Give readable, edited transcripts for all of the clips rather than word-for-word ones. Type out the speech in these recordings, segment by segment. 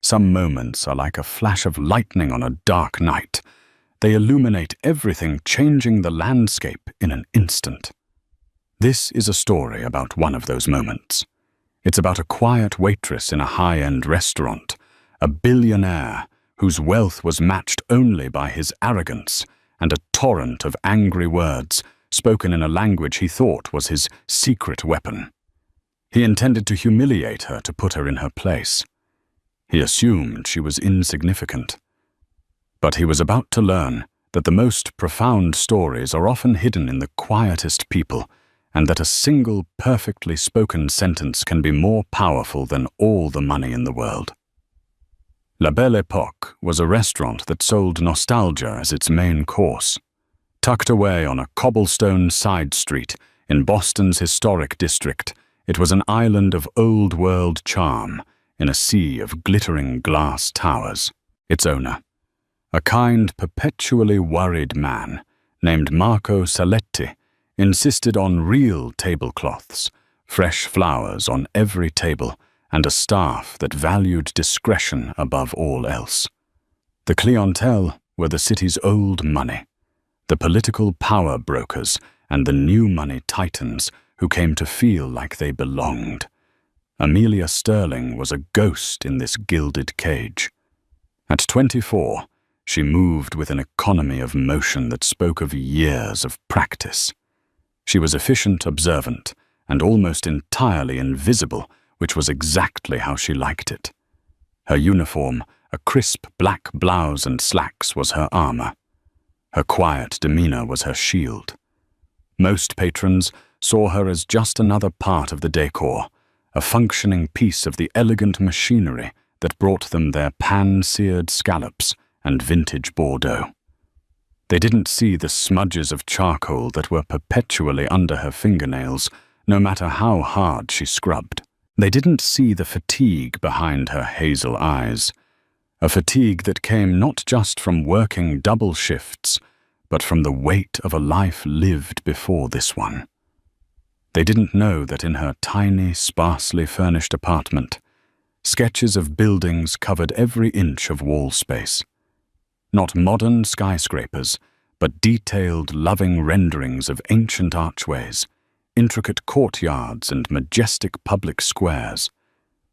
Some moments are like a flash of lightning on a dark night. They illuminate everything, changing the landscape in an instant. This is a story about one of those moments. It's about a quiet waitress in a high-end restaurant, a billionaire whose wealth was matched only by his arrogance and a torrent of angry words spoken in a language he thought was his secret weapon. He intended to humiliate her to put her in her place. He assumed she was insignificant. But he was about to learn that the most profound stories are often hidden in the quietest people, and that a single perfectly spoken sentence can be more powerful than all the money in the world. La Belle Époque was a restaurant that sold nostalgia as its main course. Tucked away on a cobblestone side street in Boston's historic district, it was an island of old-world charm in a sea of glittering glass towers. Its owner, a kind, perpetually worried man named Marco Saletti, insisted on real tablecloths, fresh flowers on every table, and a staff that valued discretion above all else. The clientele were the city's old money, the political power brokers and the new money titans who came to feel like they belonged. Amelia Sterling was a ghost in this gilded cage. At 24, she moved with an economy of motion that spoke of years of practice. She was efficient, observant, and almost entirely invisible, which was exactly how she liked it. Her uniform, a crisp black blouse and slacks, was her armor. Her quiet demeanor was her shield. Most patrons saw her as just another part of the decor, a functioning piece of the elegant machinery that brought them their pan-seared scallops and vintage Bordeaux. They didn't see the smudges of charcoal that were perpetually under her fingernails, no matter how hard she scrubbed. They didn't see the fatigue behind her hazel eyes, a fatigue that came not just from working double shifts, but from the weight of a life lived before this one. They didn't know that in her tiny, sparsely furnished apartment, sketches of buildings covered every inch of wall space. Not modern skyscrapers, but detailed, loving renderings of ancient archways, intricate courtyards and majestic public squares,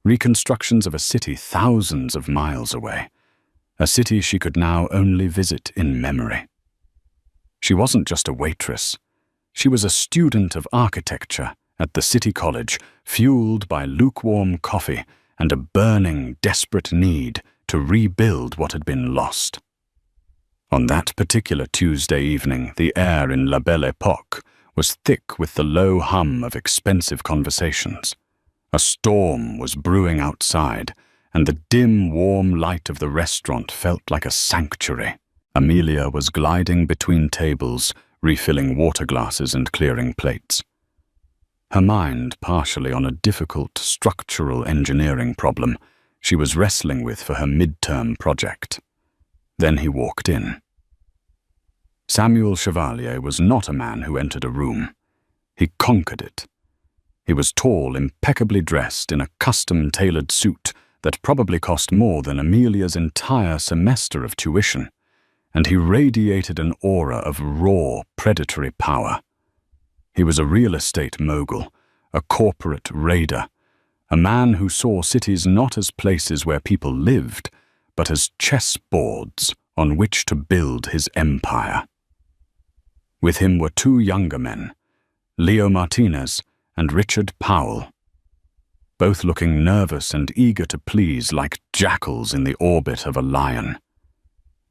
reconstructions of a city thousands of miles away, a city she could now only visit in memory. She wasn't just a waitress. She was a student of architecture at the City College, fueled by lukewarm coffee and a burning, desperate need to rebuild what had been lost. On that particular Tuesday evening, the air in La Belle Époque was thick with the low hum of expensive conversations. A storm was brewing outside, and the dim, warm light of the restaurant felt like a sanctuary. Amelia was gliding between tables, refilling water glasses and clearing plates. Her mind partially on a difficult structural engineering problem she was wrestling with for her midterm project. Then he walked in. Samuel Chevalier was not a man who entered a room. He conquered it. He was tall, impeccably dressed in a custom-tailored suit that probably cost more than Amelia's entire semester of tuition, and he radiated an aura of raw, predatory power. He was a real estate mogul, a corporate raider, a man who saw cities not as places where people lived, but as chessboards on which to build his empire. With him were two younger men, Leo Martinez and Richard Powell, both looking nervous and eager to please like jackals in the orbit of a lion.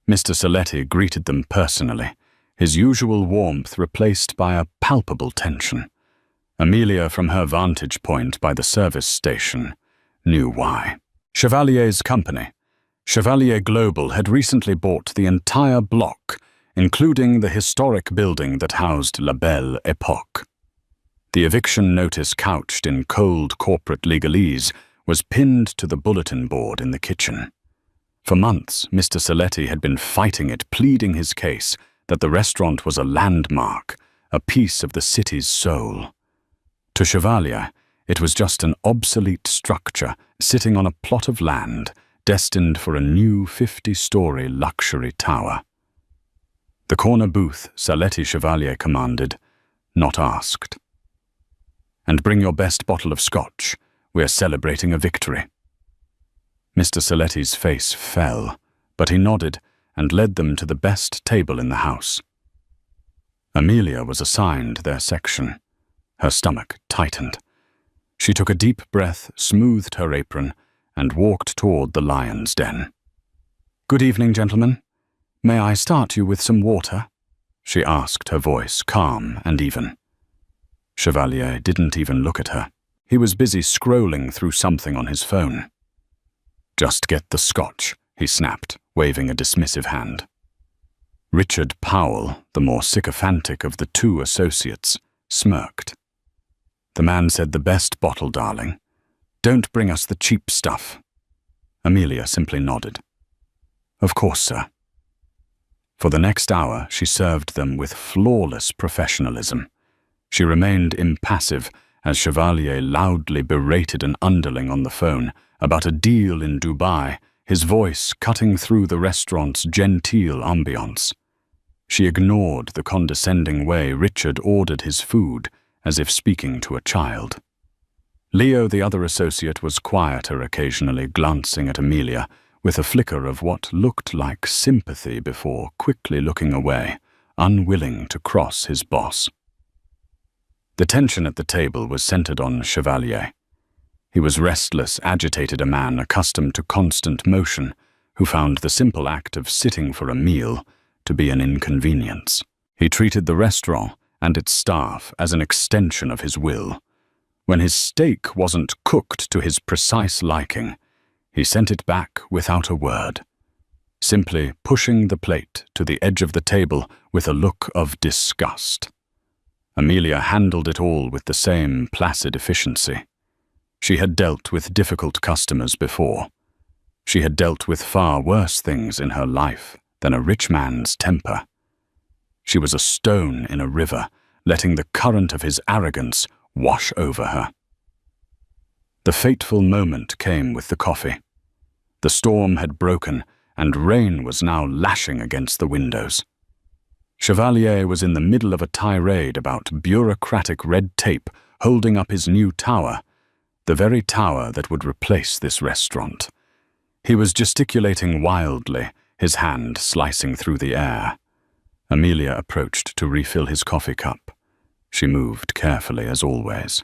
Mr. Saletti greeted them personally, his usual warmth replaced by a palpable tension. Amelia, from her vantage point by the service station, knew why. Chevalier's company, Chevalier Global, had recently bought the entire block, including the historic building that housed La Belle Époque. The eviction notice, couched in cold corporate legalese, was pinned to the bulletin board in the kitchen. For months, Mr. Saletti had been fighting it, pleading his case that the restaurant was a landmark, a piece of the city's soul. To Chevalier, it was just an obsolete structure sitting on a plot of land, destined for a new 50-story luxury tower. The corner booth, Saletti Chevalier commanded, not asked. "And bring your best bottle of scotch. We're celebrating a victory." Mr. Saletti's face fell, but he nodded and led them to the best table in the house. Amelia was assigned their section. Her stomach tightened. She took a deep breath, smoothed her apron, and walked toward the lion's den. "Good evening, gentlemen. May I start you with some water?" she asked, her voice calm and even. Chevalier didn't even look at her. He was busy scrolling through something on his phone. "Just get the scotch," he snapped, waving a dismissive hand. Richard Powell, the more sycophantic of the two associates, smirked. The man said, "The best bottle, darling. Don't bring us the cheap stuff." Amelia simply nodded. "Of course, sir." For the next hour, she served them with flawless professionalism. She remained impassive as Chevalier loudly berated an underling on the phone about a deal in Dubai, his voice cutting through the restaurant's genteel ambiance. She ignored the condescending way Richard ordered his food, as if speaking to a child. Leo, the other associate, was quieter occasionally, glancing at Amelia with a flicker of what looked like sympathy before quickly looking away, unwilling to cross his boss. The tension at the table was centered on Chevalier. He was restless, agitated, a man accustomed to constant motion, who found the simple act of sitting for a meal to be an inconvenience. He treated the restaurant and its staff as an extension of his will. When his steak wasn't cooked to his precise liking, he sent it back without a word, simply pushing the plate to the edge of the table with a look of disgust. Amelia handled it all with the same placid efficiency. She had dealt with difficult customers before. She had dealt with far worse things in her life than a rich man's temper. She was a stone in a river, letting the current of his arrogance wash over her. The fateful moment came with the coffee. The storm had broken, and rain was now lashing against the windows. Chevalier was in the middle of a tirade about bureaucratic red tape holding up his new tower, the very tower that would replace this restaurant. He was gesticulating wildly, his hand slicing through the air. Amelia approached to refill his coffee cup. She moved carefully as always.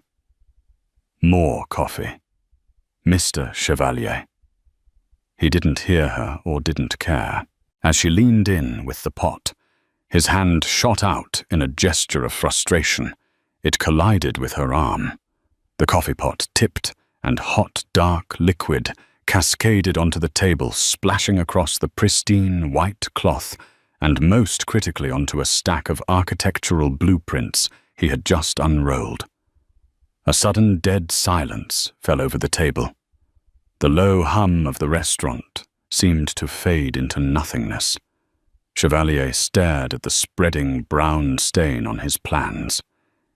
More coffee. Mr. Chevalier. He didn't hear her or didn't care. As she leaned in with the pot, his hand shot out in a gesture of frustration. It collided with her arm. The coffee pot tipped, and hot, dark liquid cascaded onto the table, splashing across the pristine white cloth, and most critically onto a stack of architectural blueprints he had just unrolled. A sudden dead silence fell over the table. The low hum of the restaurant seemed to fade into nothingness. Chevalier stared at the spreading brown stain on his plans.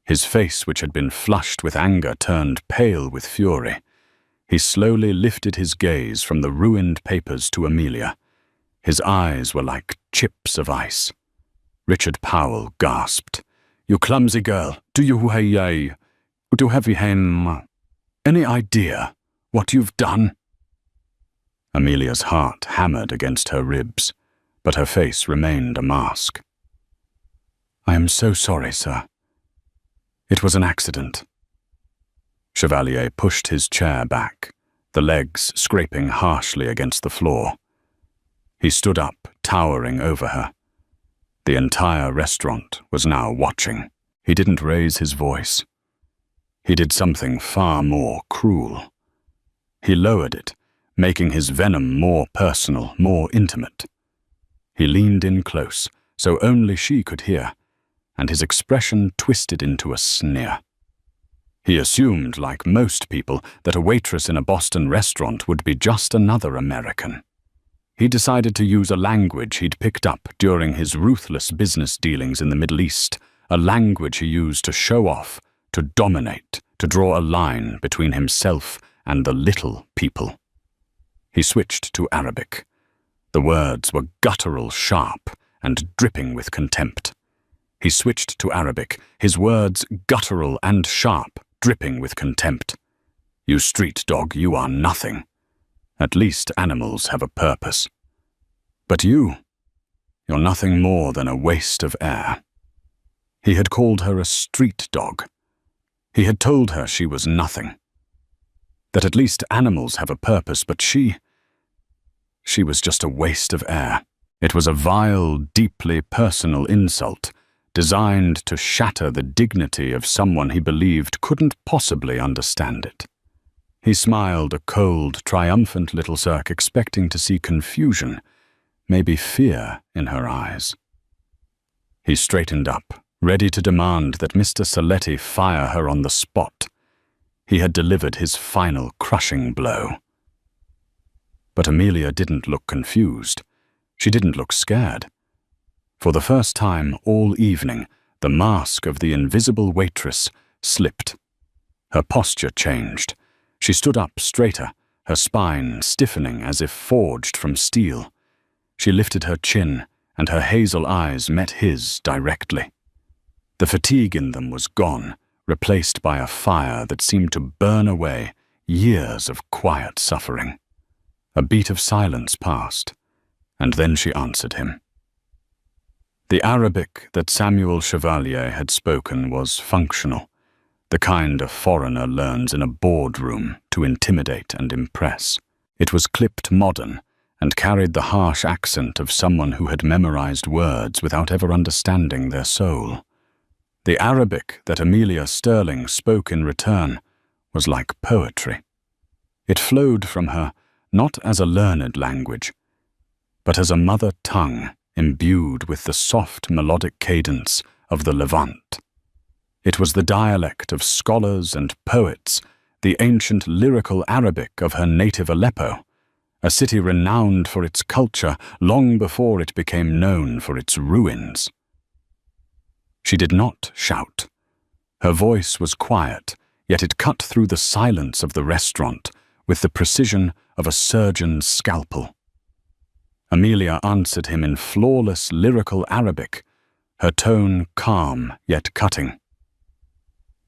His face, which had been flushed with anger, turned pale with fury. He slowly lifted his gaze from the ruined papers to Amelia. His eyes were like chips of ice. Richard Powell gasped. "You clumsy girl, do you have any idea what you've done?" Amelia's heart hammered against her ribs, but her face remained a mask. "I am so sorry, sir. It was an accident." Chevalier pushed his chair back, the legs scraping harshly against the floor. He stood up, towering over her. The entire restaurant was now watching. He didn't raise his voice. He did something far more cruel. He lowered it, making his venom more personal, more intimate. He leaned in close, so only she could hear, and his expression twisted into a sneer. He assumed, like most people, that a waitress in a Boston restaurant would be just another American. He decided to use a language he'd picked up during his ruthless business dealings in the Middle East, a language he used to show off, to dominate, to draw a line between himself and the little people. He switched to Arabic. The words were guttural, sharp, and dripping with contempt. He switched to Arabic, his words guttural and sharp, dripping with contempt. You street dog, you are nothing. At least animals have a purpose. But you're nothing more than a waste of air. He had called her a street dog. He had told her she was nothing. That at least animals have a purpose, but she was just a waste of air. It was a vile, deeply personal insult, designed to shatter the dignity of someone he believed couldn't possibly understand it. He smiled a cold, triumphant little smirk, expecting to see confusion, maybe fear in her eyes. He straightened up, ready to demand that Mr. Saletti fire her on the spot. He had delivered his final crushing blow. But Amelia didn't look confused. She didn't look scared. For the first time all evening, the mask of the invisible waitress slipped. Her posture changed. She stood up straighter, her spine stiffening as if forged from steel. She lifted her chin, and her hazel eyes met his directly. The fatigue in them was gone, replaced by a fire that seemed to burn away years of quiet suffering. A beat of silence passed, and then she answered him. The Arabic that Samuel Chevalier had spoken was functional, the kind a foreigner learns in a boardroom to intimidate and impress. It was clipped modern and carried the harsh accent of someone who had memorized words without ever understanding their soul. The Arabic that Amelia Sterling spoke in return was like poetry. It flowed from her not as a learned language, but as a mother tongue imbued with the soft melodic cadence of the Levant. It was the dialect of scholars and poets, the ancient lyrical Arabic of her native Aleppo, a city renowned for its culture long before it became known for its ruins. She did not shout. Her voice was quiet, yet it cut through the silence of the restaurant with the precision of a surgeon's scalpel. Amelia answered him in flawless lyrical Arabic, her tone calm yet cutting.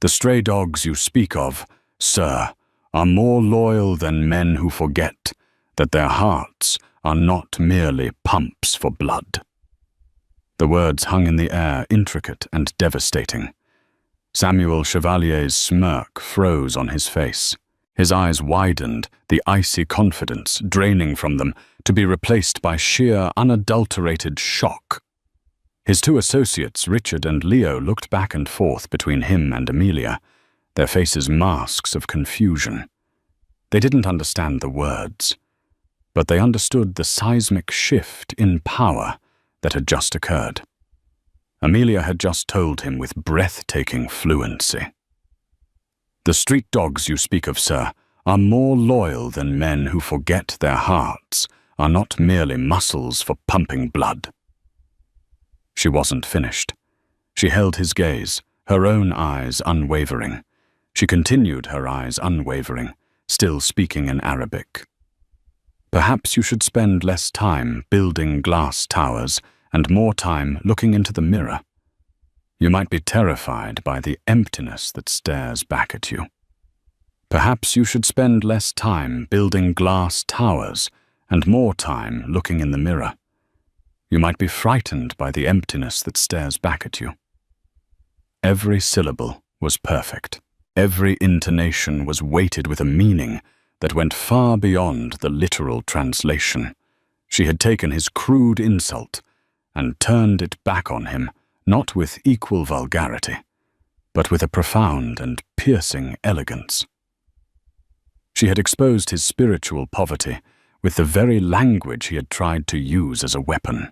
The stray dogs you speak of, sir, are more loyal than men who forget that their hearts are not merely pumps for blood. The words hung in the air, intricate and devastating. Samuel Chevalier's smirk froze on his face. His eyes widened, the icy confidence draining from them to be replaced by sheer, unadulterated shock. His two associates, Richard and Leo, looked back and forth between him and Amelia, their faces masks of confusion. They didn't understand the words, but they understood the seismic shift in power that had just occurred. Amelia had just told him with breathtaking fluency. The street dogs you speak of, sir, are more loyal than men who forget their hearts are not merely muscles for pumping blood. She wasn't finished. She held his gaze, her own eyes unwavering. She continued, her eyes unwavering, still speaking in Arabic. Perhaps you should spend less time building glass towers and more time looking into the mirror. You might be terrified by the emptiness that stares back at you. Perhaps you should spend less time building glass towers and more time looking in the mirror. You might be frightened by the emptiness that stares back at you. Every syllable was perfect. Every intonation was weighted with a meaning that went far beyond the literal translation. She had taken his crude insult and turned it back on him, not with equal vulgarity, but with a profound and piercing elegance. She had exposed his spiritual poverty with the very language he had tried to use as a weapon.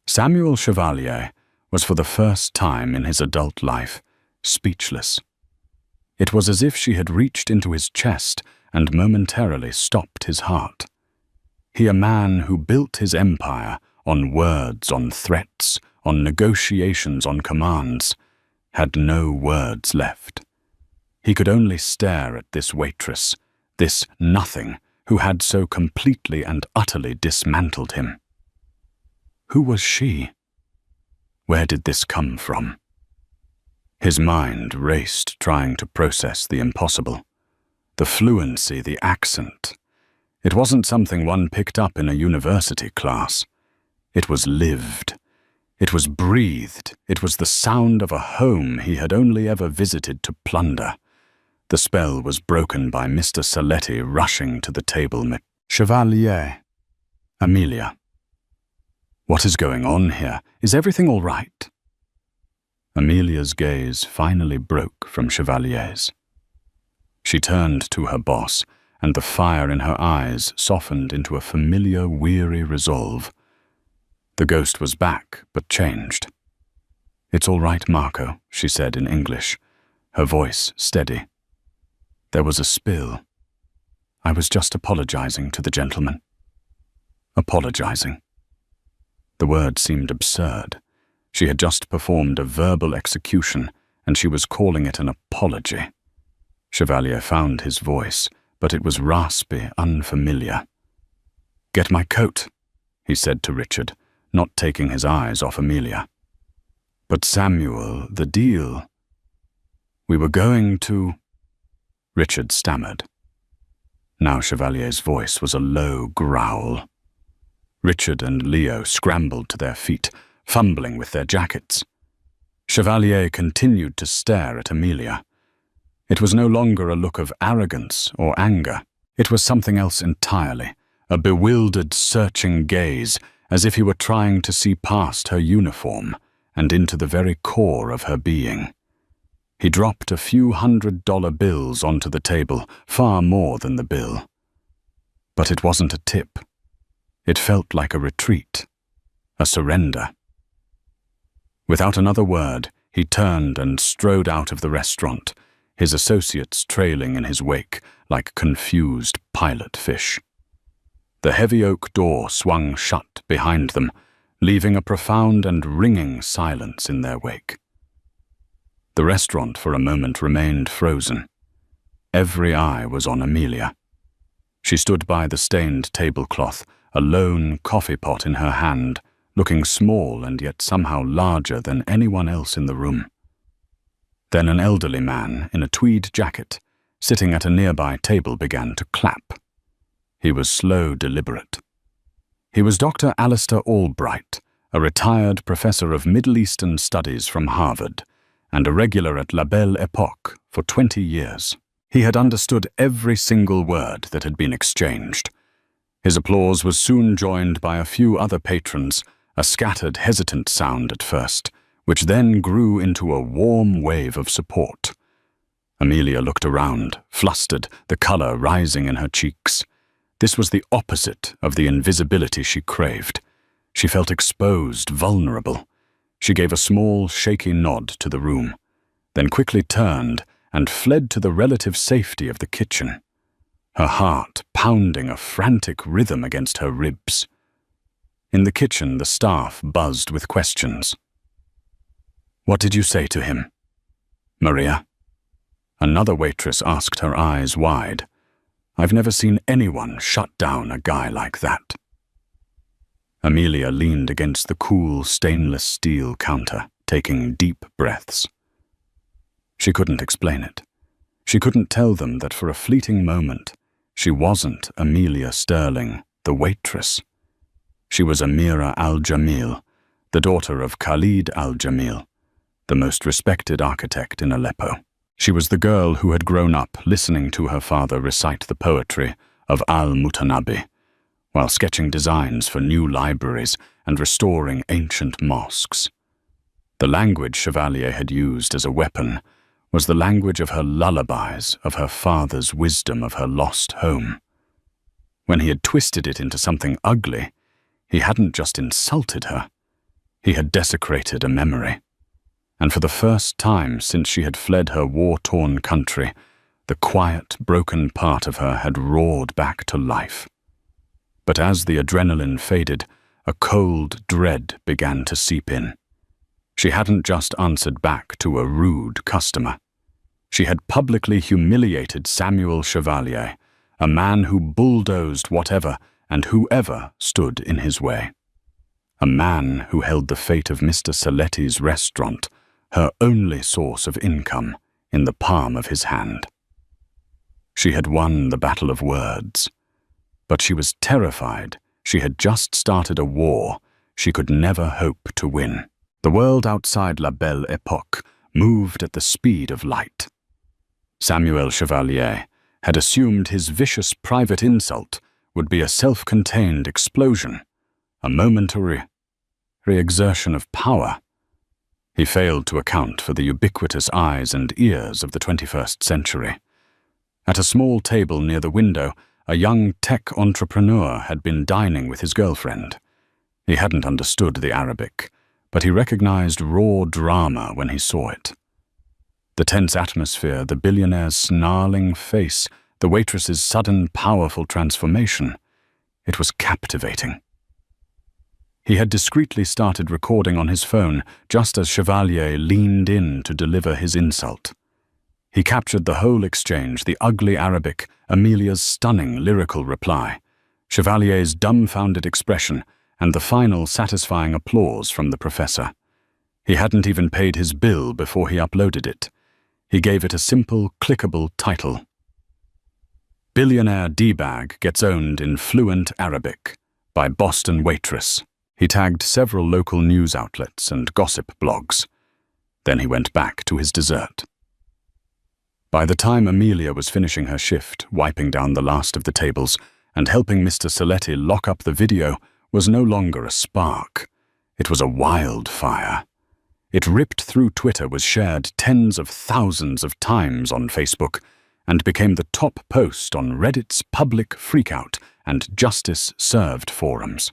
Samuel Chevalier was for the first time in his adult life speechless. It was as if she had reached into his chest and momentarily stopped his heart. He, a man who built his empire on words, on threats, on negotiations, on commands, had no words left. He could only stare at this waitress, this nothing who had so completely and utterly dismantled him. Who was she? Where did this come from? His mind raced, trying to process the impossible. The fluency, the accent. It wasn't something one picked up in a university class. It was lived. It was breathed. It was the sound of a home he had only ever visited to plunder. The spell was broken by Mr. Saletti rushing to the table. Chevalier. Amelia. What is going on here? Is everything all right? Amelia's gaze finally broke from Chevalier's. She turned to her boss, and the fire in her eyes softened into a familiar, weary resolve. The ghost was back, but changed. "It's all right, Marco," she said in English, her voice steady. "There was a spill. I was just apologizing to the gentleman." Apologizing. The word seemed absurd. She had just performed a verbal execution, and she was calling it an apology. Chevalier found his voice, but it was raspy, unfamiliar. "Get my coat," he said to Richard, not taking his eyes off Amelia. "But Samuel, the deal. We were going to—" Richard stammered. Now Chevalier's voice was a low growl. Richard and Leo scrambled to their feet, fumbling with their jackets. Chevalier continued to stare at Amelia. It was no longer a look of arrogance or anger. It was something else entirely, a bewildered, searching gaze, as if he were trying to see past her uniform and into the very core of her being. He dropped a few $100 bills onto the table, far more than the bill. But it wasn't a tip. It felt like a retreat, a surrender. Without another word, he turned and strode out of the restaurant, his associates trailing in his wake like confused pilot fish. The heavy oak door swung shut behind them, leaving a profound and ringing silence in their wake. The restaurant for a moment remained frozen. Every eye was on Amelia. She stood by the stained tablecloth, a lone coffee pot in her hand, looking small and yet somehow larger than anyone else in the room. Then an elderly man in a tweed jacket, sitting at a nearby table, began to clap. He was slow, deliberate. He was Dr. Alistair Albright, a retired professor of Middle Eastern studies from Harvard, and a regular at La Belle Époque for 20 years. He had understood every single word that had been exchanged. His applause was soon joined by a few other patrons, a scattered, hesitant sound at first, which then grew into a warm wave of support. Amelia looked around, flustered, the color rising in her cheeks. This was the opposite of the invisibility she craved. She felt exposed, vulnerable. She gave a small, shaky nod to the room, then quickly turned and fled to the relative safety of the kitchen, her heart pounding a frantic rhythm against her ribs. In the kitchen, the staff buzzed with questions. "What did you say to him, Maria?" Another waitress asked, her eyes wide. "I've never seen anyone shut down a guy like that." Amelia leaned against the cool, stainless steel counter, taking deep breaths. She couldn't explain it. She couldn't tell them that for a fleeting moment, she wasn't Amelia Sterling, the waitress. She was Amira al-Jamil, the daughter of Khalid al-Jamil, the most respected architect in Aleppo. She was the girl who had grown up listening to her father recite the poetry of al-Mutanabi, while sketching designs for new libraries and restoring ancient mosques. The language Chevalier had used as a weapon was the language of her lullabies, of her father's wisdom, of her lost home. When he had twisted it into something ugly, he hadn't just insulted her, he had desecrated a memory. And for the first time since she had fled her war-torn country, the quiet, broken part of her had roared back to life. But as the adrenaline faded, a cold dread began to seep in. She hadn't just answered back to a rude customer. She had publicly humiliated Samuel Chevalier, a man who bulldozed whatever and whoever stood in his way. A man who held the fate of Mr. Saletti's restaurant, her only source of income, in the palm of his hand. She had won the battle of words, but she was terrified. She had just started a war she could never hope to win. The world outside La Belle Époque moved at the speed of light. Samuel Chevalier had assumed his vicious private insult would be a self-contained explosion, a momentary exertion of power. He failed to account for the ubiquitous eyes and ears of the 21st century. At a small table near the window, a young tech entrepreneur had been dining with his girlfriend. He hadn't understood the Arabic, but he recognized raw drama when he saw it. The tense atmosphere, the billionaire's snarling face, the waitress's sudden, powerful transformation. It was captivating. He had discreetly started recording on his phone just as Chevalier leaned in to deliver his insult. He captured the whole exchange, the ugly Arabic, Amelia's stunning lyrical reply, Chevalier's dumbfounded expression, and the final satisfying applause from the professor. He hadn't even paid his bill before he uploaded it. He gave it a simple, clickable title. Billionaire D-Bag Gets Owned in Fluent Arabic by Boston Waitress. He tagged several local news outlets and gossip blogs. Then he went back to his dessert. By the time Amelia was finishing her shift, wiping down the last of the tables, and helping Mr. Saletti lock up the video, was no longer a spark. It was a wildfire. It ripped through Twitter, was shared tens of thousands of times on Facebook, and became the top post on Reddit's public freakout and justice served forums.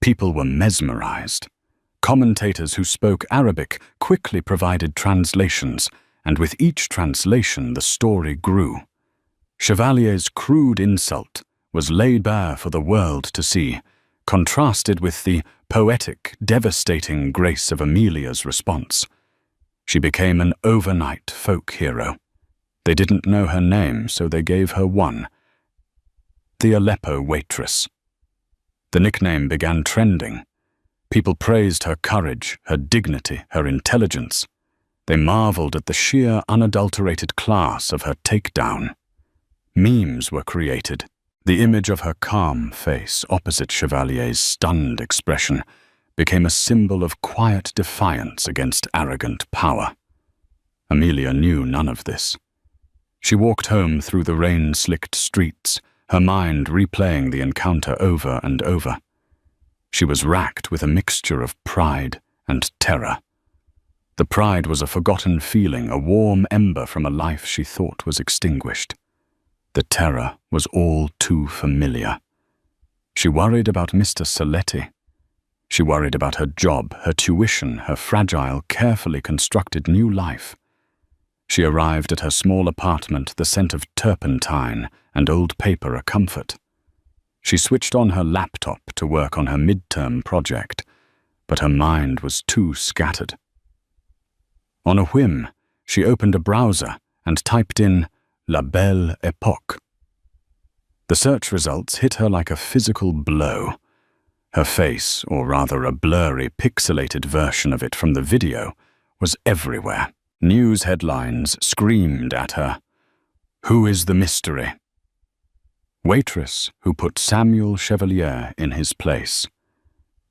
People were mesmerized. Commentators who spoke Arabic quickly provided translations, and with each translation the story grew. Chevalier's crude insult was laid bare for the world to see, contrasted with the poetic, devastating grace of Amelia's response. She became an overnight folk hero. They didn't know her name, so they gave her one: the Aleppo Waitress. The nickname began trending. People praised her courage, her dignity, her intelligence. They marveled at the sheer, unadulterated class of her takedown. Memes were created. The image of her calm face opposite Chevalier's stunned expression became a symbol of quiet defiance against arrogant power. Amelia knew none of this. She walked home through the rain-slicked streets, her mind replaying the encounter over and over. She was racked with a mixture of pride and terror. The pride was a forgotten feeling, a warm ember from a life she thought was extinguished. The terror was all too familiar. She worried about Mr. Saletti. She worried about her job, her tuition, her fragile, carefully constructed new life. She arrived at her small apartment, the scent of turpentine and old paper a comfort. She switched on her laptop to work on her midterm project, but her mind was too scattered. On a whim, she opened a browser and typed in La Belle Époque. The search results hit her like a physical blow. Her face, or rather a blurry, pixelated version of it from the video, was everywhere. News headlines screamed at her, "Who is the mystery?" Waitress who put Samuel Chevalier in his place.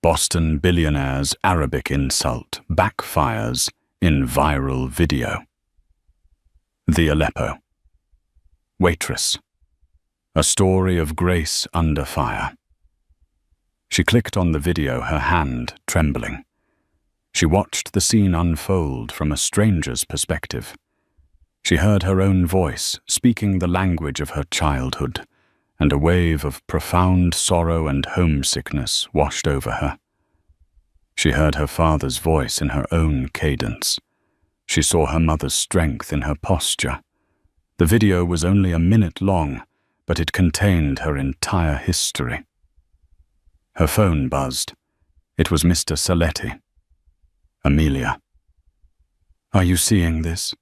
Boston billionaire's Arabic insult backfires in viral video. The Aleppo. Waitress. A story of grace under fire. She clicked on the video, her hand trembling. She watched the scene unfold from a stranger's perspective. She heard her own voice speaking the language of her childhood, and a wave of profound sorrow and homesickness washed over her. She heard her father's voice in her own cadence. She saw her mother's strength in her posture. The video was only a minute long, but it contained her entire history. Her phone buzzed. It was Mr. Saletti. "Amelia. Are you seeing this?"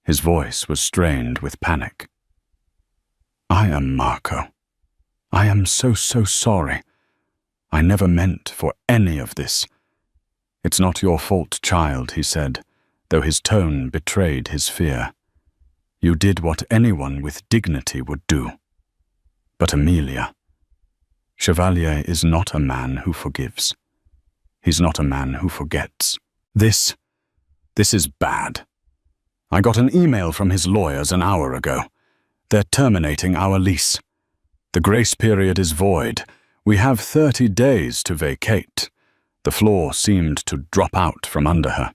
His voice was strained with panic. I am Marco. I am so sorry. I never meant for any of this. It's not your fault, child, he said, though his tone betrayed his fear. You did what anyone with dignity would do. But Amelia, Chevalier is not a man who forgives. He's not a man who forgets. This is bad. I got an email from his lawyers an hour ago. They're terminating our lease. The grace period is void. We have 30 days to vacate. The floor seemed to drop out from under her.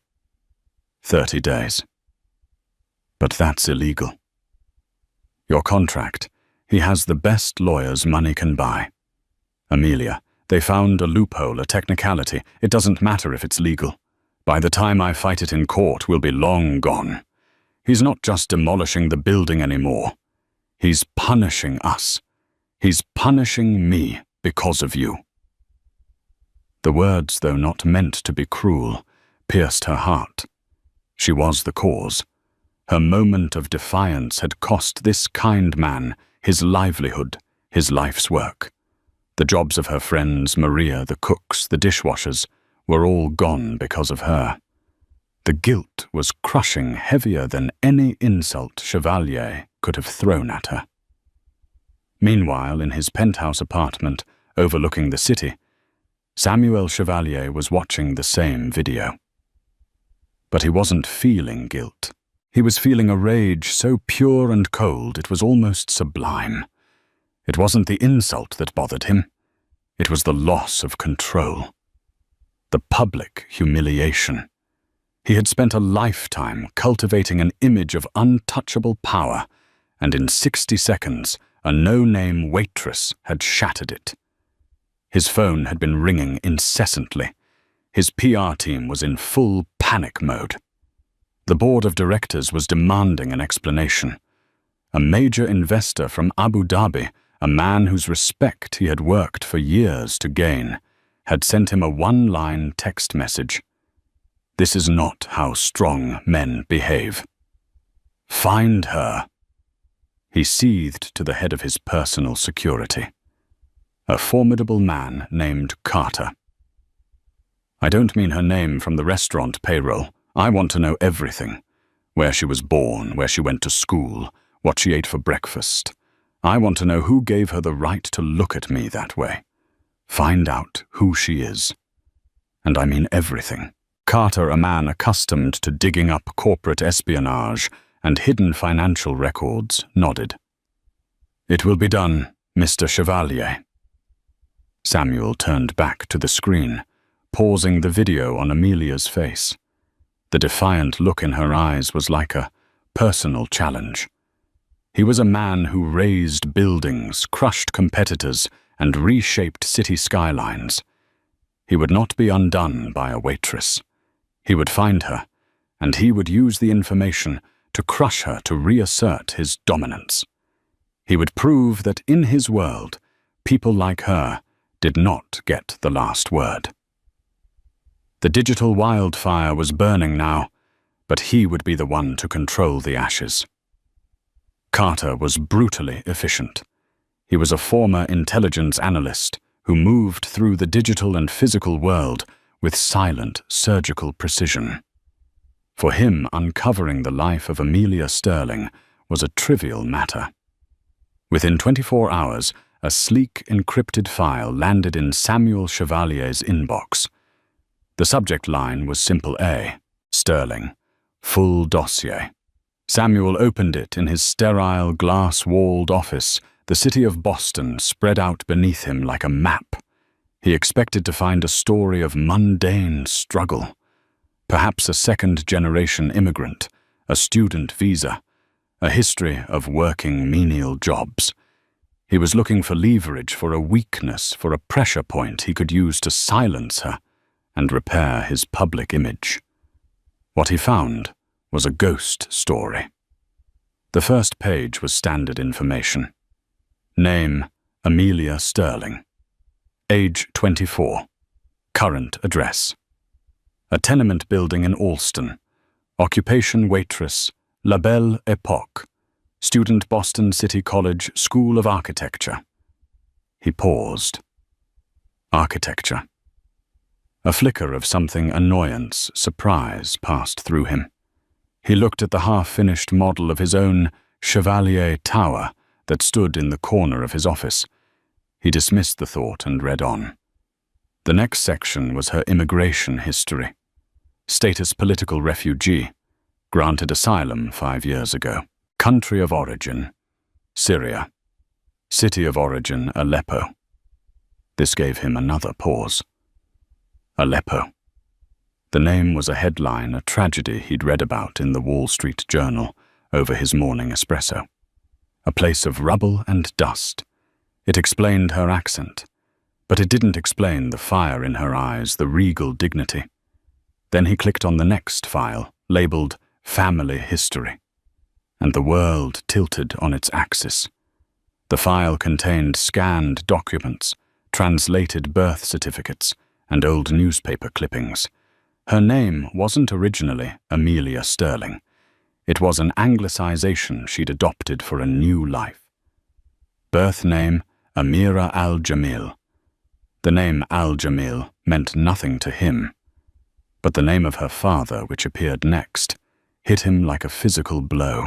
30 days. But that's illegal. Your contract. He has the best lawyers money can buy. Amelia, they found a loophole, a technicality. It doesn't matter if it's legal. By the time I fight it in court, we'll be long gone. He's not just demolishing the building anymore. He's punishing us. He's punishing me because of you. The words, though not meant to be cruel, pierced her heart. She was the cause. Her moment of defiance had cost this kind man his livelihood, his life's work. The jobs of her friends, Maria, the cooks, the dishwashers, were all gone because of her. The guilt was crushing, heavier than any insult Chevalier could have thrown at her. Meanwhile, in his penthouse apartment overlooking the city, Samuel Chevalier was watching the same video. But he wasn't feeling guilt. He was feeling a rage so pure and cold it was almost sublime. It wasn't the insult that bothered him. It was the loss of control. The public humiliation. He had spent a lifetime cultivating an image of untouchable power, and in 60 seconds, a no-name waitress had shattered it. His phone had been ringing incessantly. His PR team was in full panic mode. The board of directors was demanding an explanation. A major investor from Abu Dhabi, a man whose respect he had worked for years to gain, had sent him a one-line text message. This is not how strong men behave. Find her. He seethed to the head of his personal security. A formidable man named Carter. I don't mean her name from the restaurant payroll. I want to know everything. Where she was born, where she went to school, what she ate for breakfast. I want to know who gave her the right to look at me that way. Find out who she is. And I mean everything. Carter, a man accustomed to digging up corporate espionage and hidden financial records, nodded. It will be done, Mr. Chevalier. Samuel turned back to the screen, pausing the video on Amelia's face. The defiant look in her eyes was like a personal challenge. He was a man who razed buildings, crushed competitors, and reshaped city skylines. He would not be undone by a waitress. He would find her, and he would use the information to crush her to reassert his dominance. He would prove that in his world, people like her did not get the last word. The digital wildfire was burning now, but he would be the one to control the ashes. Carter was brutally efficient. He was a former intelligence analyst who moved through the digital and physical world with silent, surgical precision. For him, uncovering the life of Amelia Sterling was a trivial matter. Within 24 hours, a sleek, encrypted file landed in Samuel Chevalier's inbox. The subject line was simple A, Sterling, full dossier. Samuel opened it in his sterile, glass-walled office, the city of Boston spread out beneath him like a map. He expected to find a story of mundane struggle. Perhaps a second-generation immigrant, a student visa, a history of working menial jobs. He was looking for leverage, for a weakness, for a pressure point he could use to silence her and repair his public image. What he found was a ghost story. The first page was standard information. Name, Amelia Sterling. Age 24. Current address. A tenement building in Alston. Occupation waitress, La Belle Époque. student, Boston City College, School of Architecture. He paused. Architecture. A flicker of something annoyance, surprise passed through him. He looked at the half-finished model of his own Chevalier Tower that stood in the corner of his office. He dismissed the thought and read on. The next section was her immigration history. Status political refugee. Granted asylum 5 years ago. Country of origin, Syria. City of origin, Aleppo. This gave him another pause. Aleppo. The name was a headline, a tragedy he'd read about in the Wall Street Journal over his morning espresso. A place of rubble and dust. It explained her accent, but it didn't explain the fire in her eyes, the regal dignity. Then he clicked on the next file, labeled Family History, and the world tilted on its axis. The file contained scanned documents, translated birth certificates, and old newspaper clippings. Her name wasn't originally Amelia Sterling. It was an anglicization she'd adopted for a new life. Birth name, Amira Al-Jamil. The name Al-Jamil meant nothing to him, but the name of her father, which appeared next, hit him like a physical blow.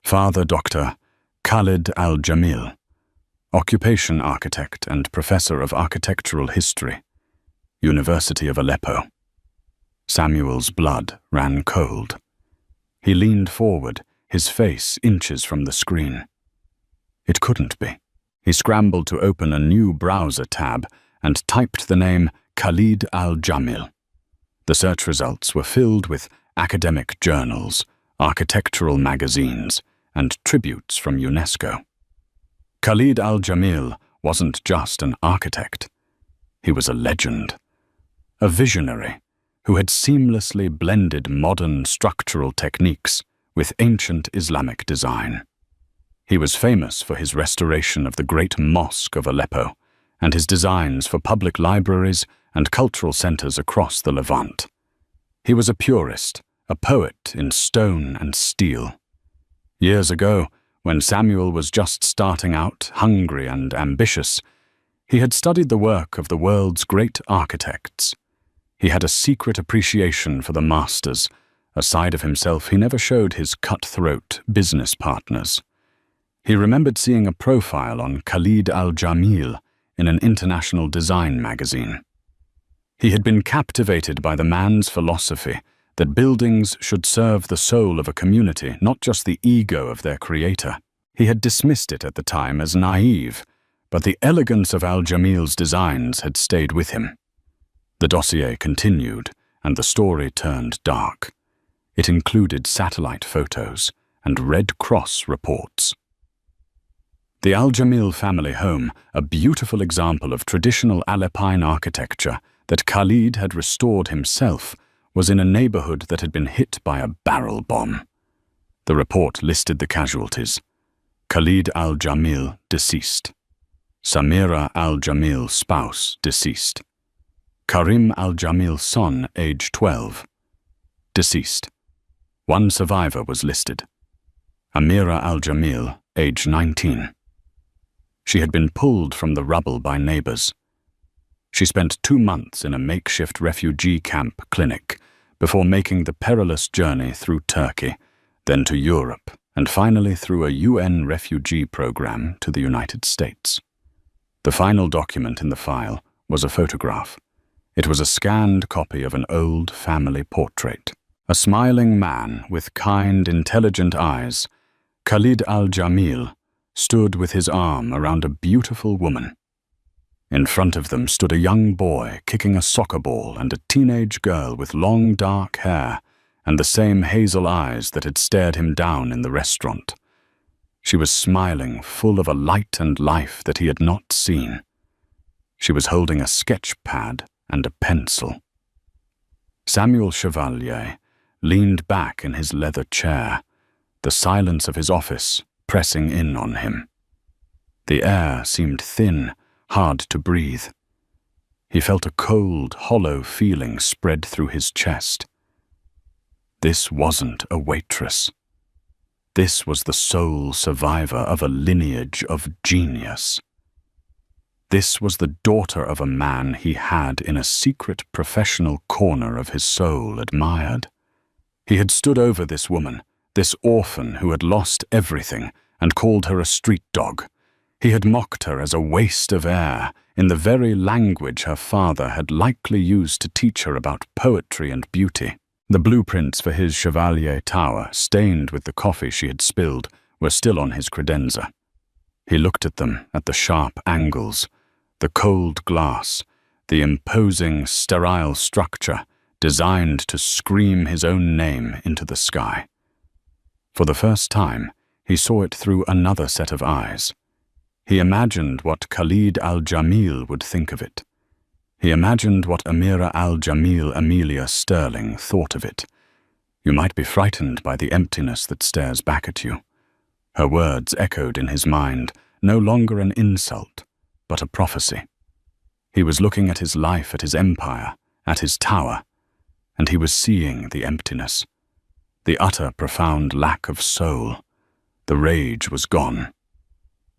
Father Dr. Khalid Al-Jamil, occupation architect and professor of architectural history, University of Aleppo. Samuel's blood ran cold. He leaned forward, his face inches from the screen. It couldn't be. He scrambled to open a new browser tab and typed the name Khalid Al-Jamil. The search results were filled with academic journals, architectural magazines, and tributes from UNESCO. Khalid Al-Jamil wasn't just an architect. He was a legend, a visionary who had seamlessly blended modern structural techniques with ancient Islamic design. He was famous for his restoration of the Great Mosque of Aleppo and his designs for public libraries and cultural centers across the Levant. He was a purist, a poet in stone and steel. Years ago, when Samuel was just starting out, hungry and ambitious, he had studied the work of the world's great architects. He had a secret appreciation for the masters, a side of himself he never showed his cutthroat business partners. He remembered seeing a profile on Khalid Al-Jamil in an international design magazine. He had been captivated by the man's philosophy that buildings should serve the soul of a community, not just the ego of their creator. He had dismissed it at the time as naive, but the elegance of Al-Jamil's designs had stayed with him. The dossier continued, and the story turned dark. It included satellite photos and Red Cross reports. The Al-Jamil family home, a beautiful example of traditional Aleppine architecture that Khalid had restored himself, was in a neighborhood that had been hit by a barrel bomb. The report listed the casualties. Khalid Al-Jamil, deceased. Samira Al-Jamil, spouse, deceased. Karim Al-Jamil, son, age 12, deceased. One survivor was listed. Amira Al-Jamil, age 19. She had been pulled from the rubble by neighbors. She spent 2 months in a makeshift refugee camp clinic before making the perilous journey through Turkey, then to Europe, and finally through a UN refugee program to the United States. The final document in the file was a photograph. It was a scanned copy of an old family portrait. A smiling man with kind, intelligent eyes, Khalid Al-Jamil, stood with his arm around a beautiful woman. In front of them stood a young boy kicking a soccer ball and a teenage girl with long dark hair and the same hazel eyes that had stared him down in the restaurant. She was smiling, full of a light and life that he had not seen. She was holding a sketch pad and a pencil. Samuel Chevalier leaned back in his leather chair, the silence of his office pressing in on him. The air seemed thin, hard to breathe. He felt a cold, hollow feeling spread through his chest. This wasn't a waitress. This was the sole survivor of a lineage of genius. This was the daughter of a man he had in a secret professional corner of his soul admired. He had stood over this woman, this orphan who had lost everything, and called her a street dog. He had mocked her as a waste of air, in the very language her father had likely used to teach her about poetry and beauty. The blueprints for his Chevalier Tower, stained with the coffee she had spilled, were still on his credenza. He looked at them, at the sharp angles, the cold glass, the imposing, sterile structure designed to scream his own name into the sky. For the first time, he saw it through another set of eyes. He imagined what Khalid al-Jamil would think of it. He imagined what Amira al-Jamil Amelia Sterling thought of it. You might be frightened by the emptiness that stares back at you. Her words echoed in his mind, no longer an insult, but a prophecy. He was looking at his life, at his empire, at his tower, and he was seeing the emptiness, the utter profound lack of soul. The rage was gone.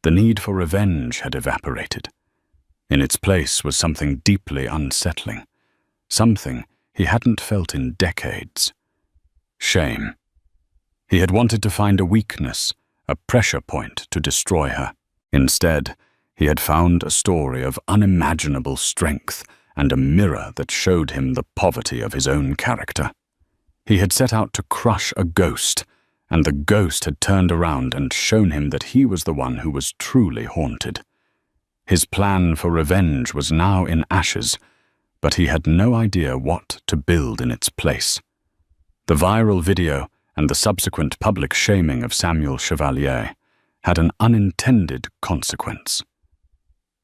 The need for revenge had evaporated. In its place was something deeply unsettling, something he hadn't felt in decades. Shame. He had wanted to find a weakness, a pressure point to destroy her. Instead, he had found a story of unimaginable strength and a mirror that showed him the poverty of his own character. He had set out to crush a ghost, and the ghost had turned around and shown him that he was the one who was truly haunted. His plan for revenge was now in ashes, but he had no idea what to build in its place. The viral video and the subsequent public shaming of Samuel Chevalier had an unintended consequence.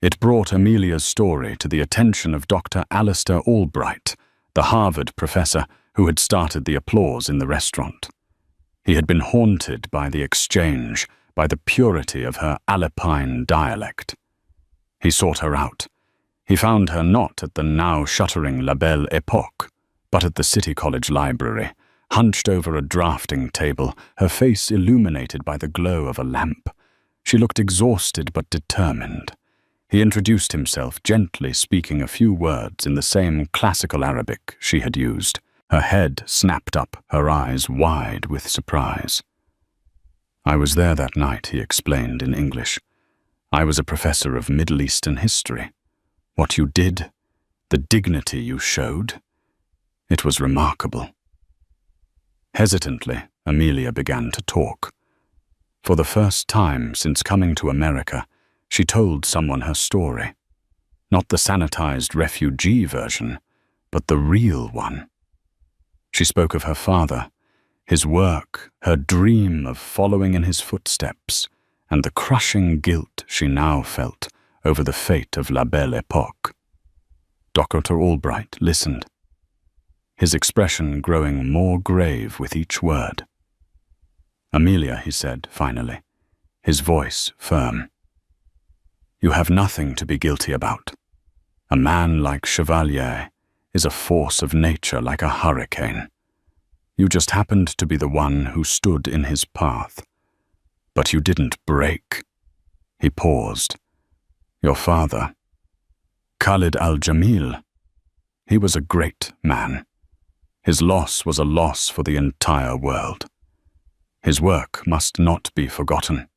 It brought Amelia's story to the attention of Dr. Alistair Albright, the Harvard professor who had started the applause in the restaurant. He had been haunted by the exchange, by the purity of her Alpine dialect. He sought her out. He found her not at the now shuttering La Belle Époque, but at the City College library, hunched over a drafting table, her face illuminated by the glow of a lamp. She looked exhausted but determined. He introduced himself, gently speaking a few words in the same classical Arabic she had used. Her head snapped up, her eyes wide with surprise. "I was there that night," he explained in English. "I was a professor of Middle Eastern history. What you did, the dignity you showed, it was remarkable." Hesitantly, Amelia began to talk. For the first time since coming to America, she told someone her story. Not the sanitized refugee version, but the real one. She spoke of her father, his work, her dream of following in his footsteps, and the crushing guilt she now felt over the fate of La Belle Époque. Dr. Albright listened, his expression growing more grave with each word. "Amelia," he said finally, his voice firm, "you have nothing to be guilty about. A man like Chevalier is a force of nature like a hurricane. You just happened to be the one who stood in his path. But you didn't break." He paused. "Your father, Khalid al-Jamil, he was a great man. His loss was a loss for the entire world. His work must not be forgotten.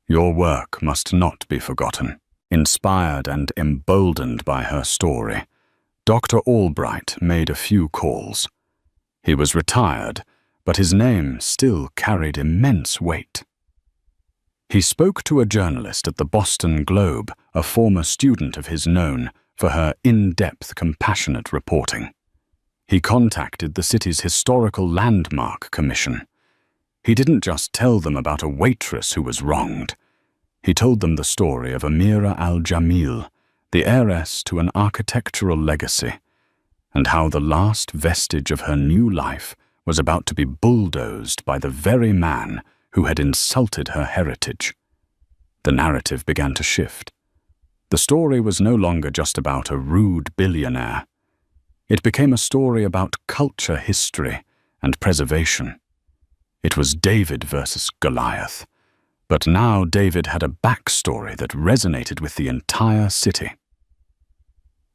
Your work must not be forgotten." Inspired and emboldened by her story, Dr. Albright made a few calls. He was retired, but his name still carried immense weight. He spoke to a journalist at the Boston Globe, a former student of his known for her in-depth, compassionate reporting. He contacted the city's Historical Landmark Commission. He didn't just tell them about a waitress who was wronged. He told them the story of Amira al-Jamil, the heiress to an architectural legacy, and how the last vestige of her new life was about to be bulldozed by the very man who had insulted her heritage. The narrative began to shift. The story was no longer just about a rude billionaire. It became a story about culture, history, and preservation. It was David versus Goliath. But now David had a backstory that resonated with the entire city.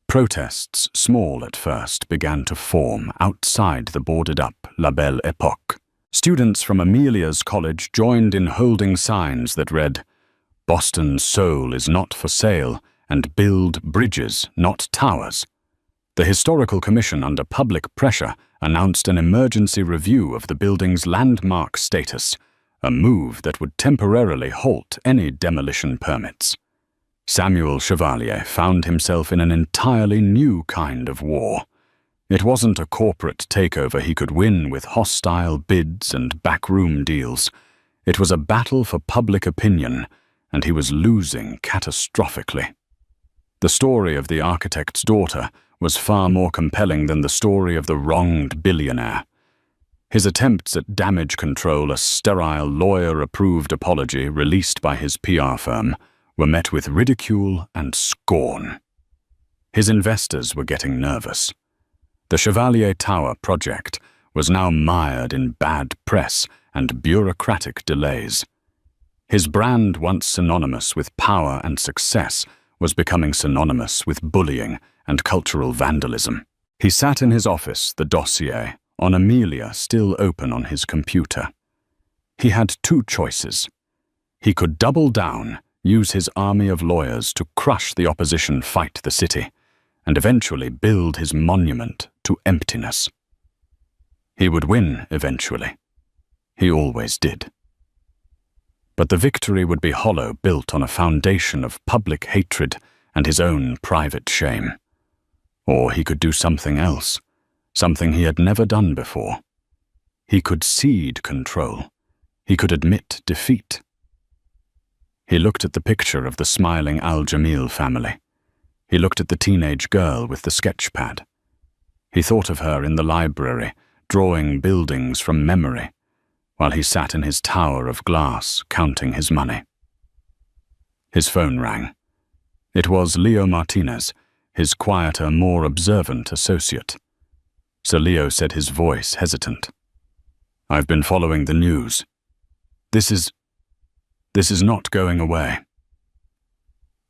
Protests, small at first, began to form outside the boarded-up La Belle Époque. Students from Amelia's college joined in holding signs that read, "Boston's soul is not for sale, and build bridges, not towers." The Historical Commission, under public pressure, announced an emergency review of the building's landmark status, a move that would temporarily halt any demolition permits. Samuel Chevalier found himself in an entirely new kind of war. It wasn't a corporate takeover he could win with hostile bids and backroom deals. It was a battle for public opinion, and he was losing catastrophically. The story of the architect's daughter was far more compelling than the story of the wronged billionaire. His attempts at damage control, a sterile lawyer-approved apology released by his PR firm, were met with ridicule and scorn. His investors were getting nervous. The Chevalier Tower project was now mired in bad press and bureaucratic delays. His brand, once synonymous with power and success, was becoming synonymous with bullying and cultural vandalism. He sat in his office, the dossier, on Amelia still open on his computer. He had two choices. He could double down, use his army of lawyers to crush the opposition, fight the city, and eventually build his monument to emptiness. He would win eventually. He always did. But the victory would be hollow, built on a foundation of public hatred and his own private shame. Or he could do something else, something he had never done before. He could cede control. He could admit defeat. He looked at the picture of the smiling Al-Jamil family. He looked at the teenage girl with the sketch pad. He thought of her in the library, drawing buildings from memory, while he sat in his tower of glass, counting his money. His phone rang. It was Leo Martinez, his quieter, more observant associate. Sir Leo said, his voice hesitant. "I've been following the news. This is not going away."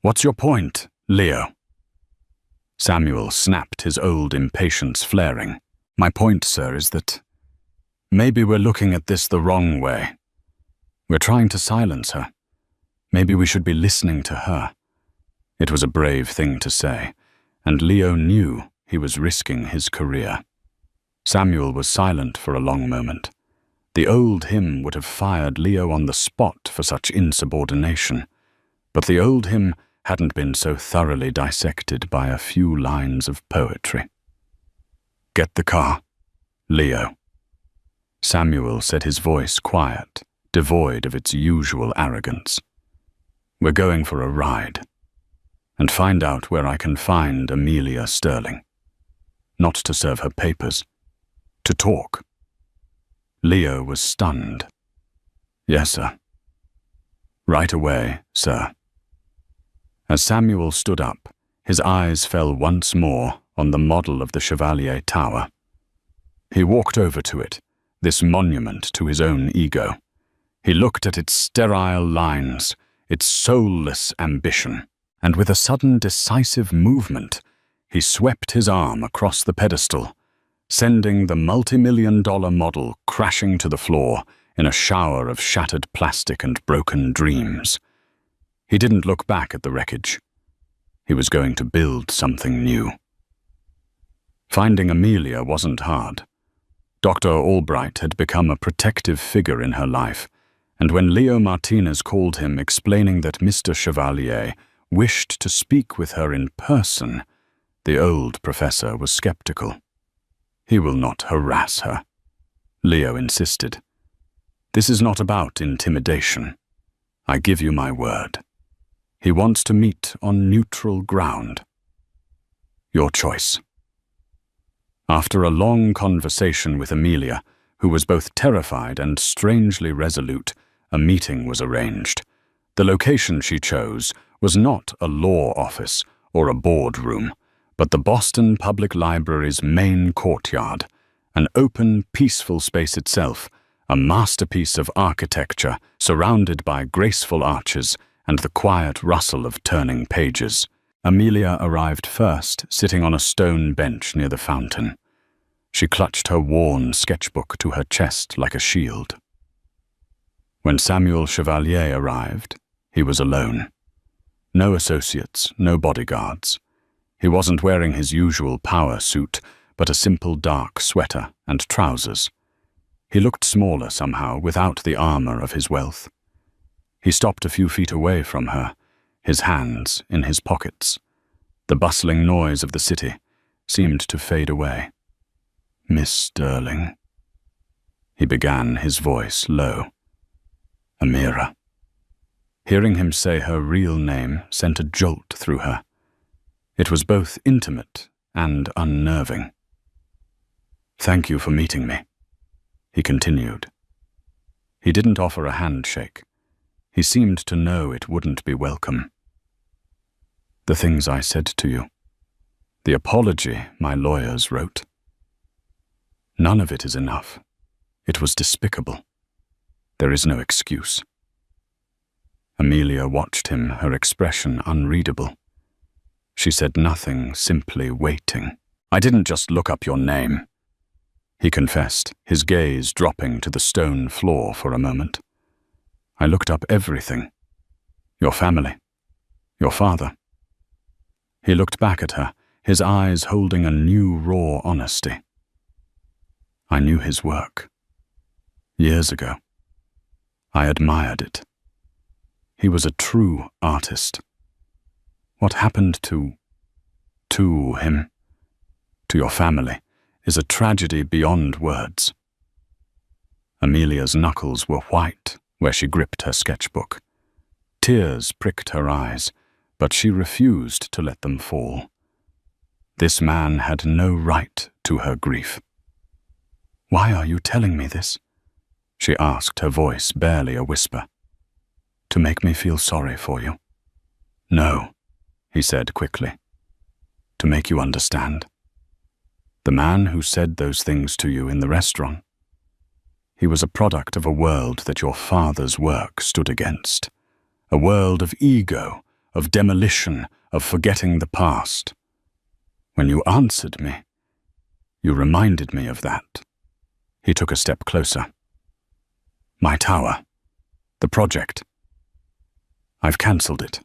"What's your point, Leo?" Samuel snapped, his old impatience flaring. "My point, sir, is that maybe we're looking at this the wrong way. We're trying to silence her. Maybe we should be listening to her." It was a brave thing to say, and Leo knew he was risking his career. Samuel was silent for a long moment. The old him would have fired Leo on the spot for such insubordination, but the old him hadn't been so thoroughly dissected by a few lines of poetry. "Get the car, Leo." Samuel said, his voice quiet, devoid of its usual arrogance. "We're going for a ride, and find out where I can find Amelia Sterling. Not to serve her papers, to talk." Leo was stunned. "Yes, sir." "Right away, sir." As Samuel stood up, his eyes fell once more on the model of the Chevalier Tower. He walked over to it, this monument to his own ego. He looked at its sterile lines, its soulless ambition, and with a sudden decisive movement, he swept his arm across the pedestal, sending the multi-million-dollar model crashing to the floor in a shower of shattered plastic and broken dreams. He didn't look back at the wreckage. He was going to build something new. Finding Amelia wasn't hard. Dr. Albright had become a protective figure in her life, and when Leo Martinez called him explaining that Mr. Chevalier wished to speak with her in person, the old professor was skeptical. "He will not harass her," Leo insisted. "This is not about intimidation. I give you my word. He wants to meet on neutral ground. Your choice." After a long conversation with Amelia, who was both terrified and strangely resolute, a meeting was arranged. The location she chose was not a law office or a boardroom, but the Boston Public Library's main courtyard, an open, peaceful space itself, a masterpiece of architecture surrounded by graceful arches and the quiet rustle of turning pages. Amelia arrived first, sitting on a stone bench near the fountain. She clutched her worn sketchbook to her chest like a shield. When Samuel Chevalier arrived, he was alone. No associates, no bodyguards. He wasn't wearing his usual power suit, but a simple dark sweater and trousers. He looked smaller somehow, without the armor of his wealth. He stopped a few feet away from her, his hands in his pockets. The bustling noise of the city seemed to fade away. "Miss Sterling," he began, his voice low. "Amira." Hearing him say her real name sent a jolt through her. It was both intimate and unnerving. "Thank you for meeting me," he continued. He didn't offer a handshake. He seemed to know it wouldn't be welcome. "The things I said to you, the apology my lawyers wrote. None of it is enough. It was despicable. There is no excuse." Amelia watched him, her expression unreadable. She said nothing, simply waiting. "I didn't just look up your name," he confessed, his gaze dropping to the stone floor for a moment. "I looked up everything. Your family. Your father." He looked back at her, his eyes holding a new raw honesty. "I knew his work. Years ago. I admired it. He was a true artist. What happened to him, to your family, is a tragedy beyond words." Amelia's knuckles were white where she gripped her sketchbook. Tears pricked her eyes, but she refused to let them fall. This man had no right to her grief. "Why are you telling me this?" she asked, her voice barely a whisper. "To make me feel sorry for you?" "No," he said quickly. "To make you understand. The man who said those things to you in the restaurant, he was a product of a world that your father's work stood against. A world of ego, of demolition, of forgetting the past. When you answered me, you reminded me of that." He took a step closer. "My tower. The project. I've cancelled it."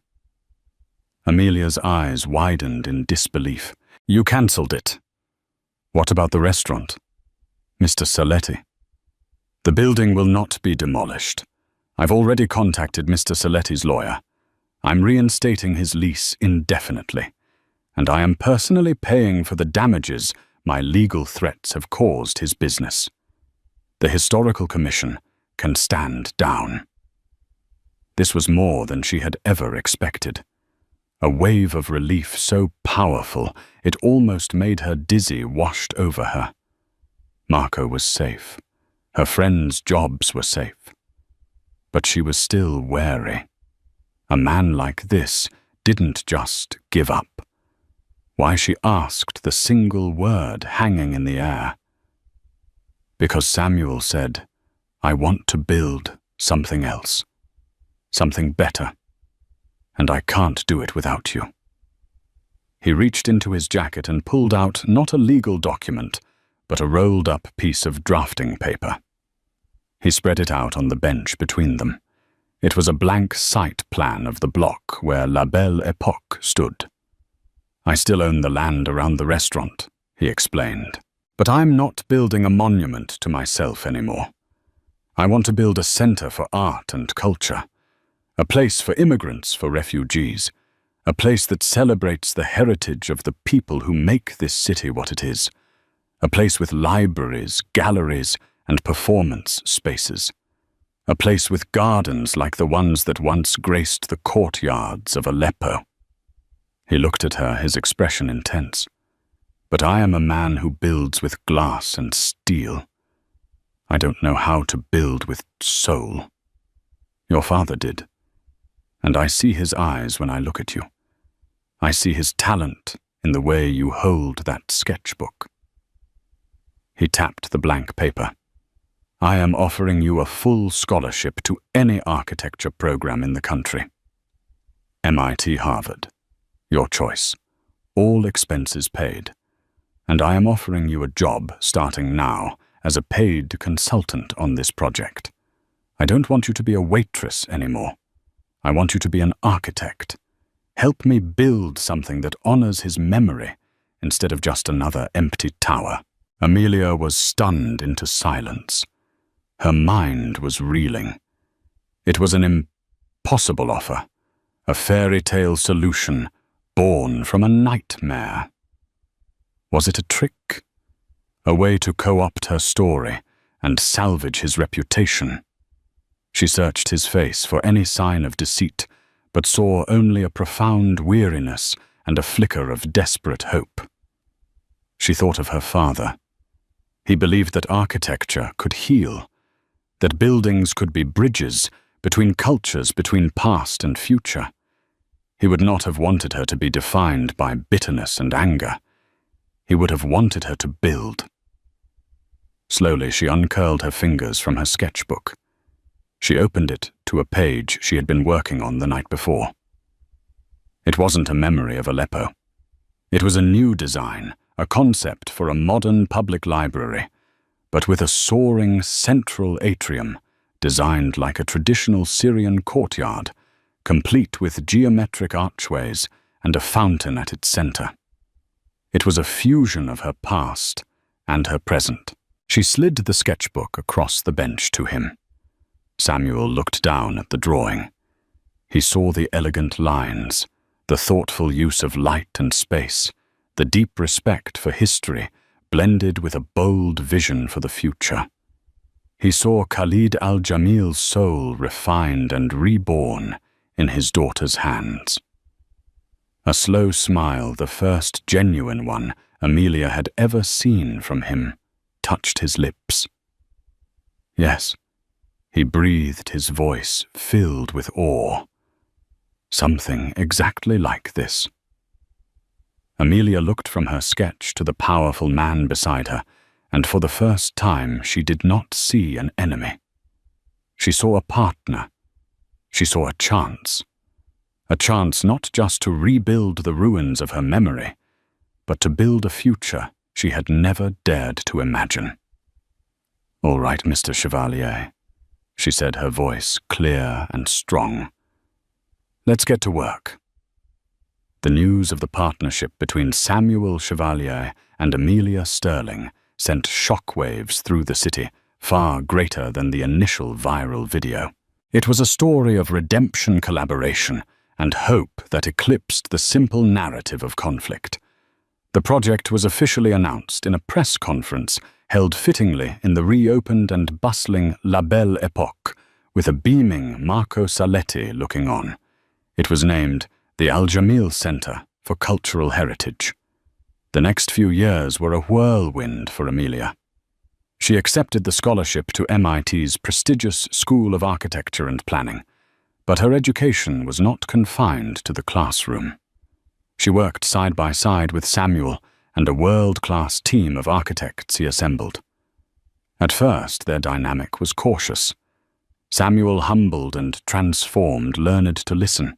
Amelia's eyes widened in disbelief. "You cancelled it? What about the restaurant? Mr. Saletti?" "The building will not be demolished. I've already contacted Mr. Saletti's lawyer. I'm reinstating his lease indefinitely, and I am personally paying for the damages my legal threats have caused his business. The Historical Commission can stand down." This was more than she had ever expected. A wave of relief so powerful it almost made her dizzy washed over her. Marco was safe. Her friends' jobs were safe. But she was still wary. A man like this didn't just give up. Why, she asked the single word hanging in the air. Because Samuel said, "I want to build something else. Something better. And I can't do it without you." He reached into his jacket and pulled out not a legal document, but a rolled-up piece of drafting paper. He spread it out on the bench between them. It was a blank site plan of the block where La Belle Époque stood. "I still own the land around the restaurant," he explained. "But I'm not building a monument to myself anymore. I want to build a center for art and culture. A place for immigrants, for refugees. A place that celebrates the heritage of the people who make this city what it is. A place with libraries, galleries, and performance spaces. A place with gardens like the ones that once graced the courtyards of Aleppo." He looked at her, his expression intense. "But I am a man who builds with glass and steel. I don't know how to build with soul. Your father did. And I see his eyes when I look at you. I see his talent in the way you hold that sketchbook." He tapped the blank paper. I am offering you a full scholarship to any architecture program in the country. MIT, Harvard. Your choice. All expenses paid. And I am offering you a job starting now as a paid consultant on this project. I don't want you to be a waitress anymore. I want you to be an architect. Help me build something that honors his memory instead of just another empty tower. Amelia was stunned into silence. Her mind was reeling. It was an impossible offer, a fairy tale solution born from a nightmare. Was it a trick? A way to co-opt her story and salvage his reputation? She searched his face for any sign of deceit, but saw only a profound weariness and a flicker of desperate hope. She thought of her father. He believed that architecture could heal, that buildings could be bridges between cultures, between past and future. He would not have wanted her to be defined by bitterness and anger. He would have wanted her to build. Slowly she uncurled her fingers from her sketchbook. She opened it to a page she had been working on the night before. It wasn't a memory of Aleppo. It was a new design, a concept for a modern public library, but with a soaring central atrium designed like a traditional Syrian courtyard, complete with geometric archways and a fountain at its center. It was a fusion of her past and her present. She slid the sketchbook across the bench to him. Samuel looked down at the drawing. He saw the elegant lines, the thoughtful use of light and space, the deep respect for history blended with a bold vision for the future. He saw Khalid al-Jamil's soul refined and reborn in his daughter's hands. A slow smile, the first genuine one Amelia had ever seen from him, touched his lips. Yes, he breathed, his voice filled with awe. Something exactly like this. Amelia looked from her sketch to the powerful man beside her, and for the first time she did not see an enemy. She saw a partner. She saw a chance not just to rebuild the ruins of her memory, but to build a future she had never dared to imagine. "All right, Mr. Chevalier," she said, her voice clear and strong. "Let's get to work." The news of the partnership between Samuel Chevalier and Amelia Sterling sent shockwaves through the city, far greater than the initial viral video. It was a story of redemption, collaboration, and hope that eclipsed the simple narrative of conflict. The project was officially announced in a press conference held fittingly in the reopened and bustling La Belle Époque, with a beaming Marco Saletti looking on. It was named the Al-Jamil Center for Cultural Heritage. The next few years were a whirlwind for Amelia. She accepted the scholarship to MIT's prestigious School of Architecture and Planning, but her education was not confined to the classroom. She worked side by side with Samuel and a world-class team of architects he assembled. At first, their dynamic was cautious. Samuel, humbled and transformed, learned to listen.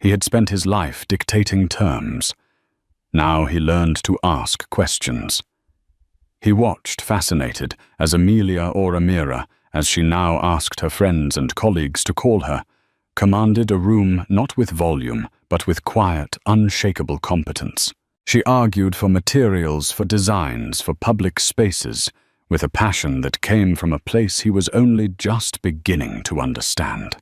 He had spent his life dictating terms. Now he learned to ask questions. He watched, fascinated, as Amelia, or Amira, as she now asked her friends and colleagues to call her, commanded a room not with volume, but with quiet, unshakable competence. She argued for materials, for designs, for public spaces, with a passion that came from a place he was only just beginning to understand.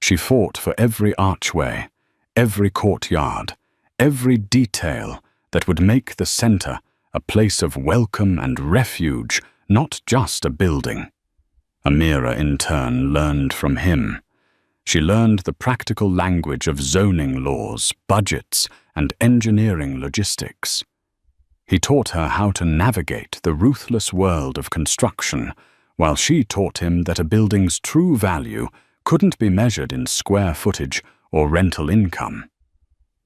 She fought for every archway, every courtyard, every detail that would make the center a place of welcome and refuge, not just a building. Amira, in turn, learned from him. She learned the practical language of zoning laws, budgets, and engineering logistics. He taught her how to navigate the ruthless world of construction, while she taught him that a building's true value couldn't be measured in square footage or rental income.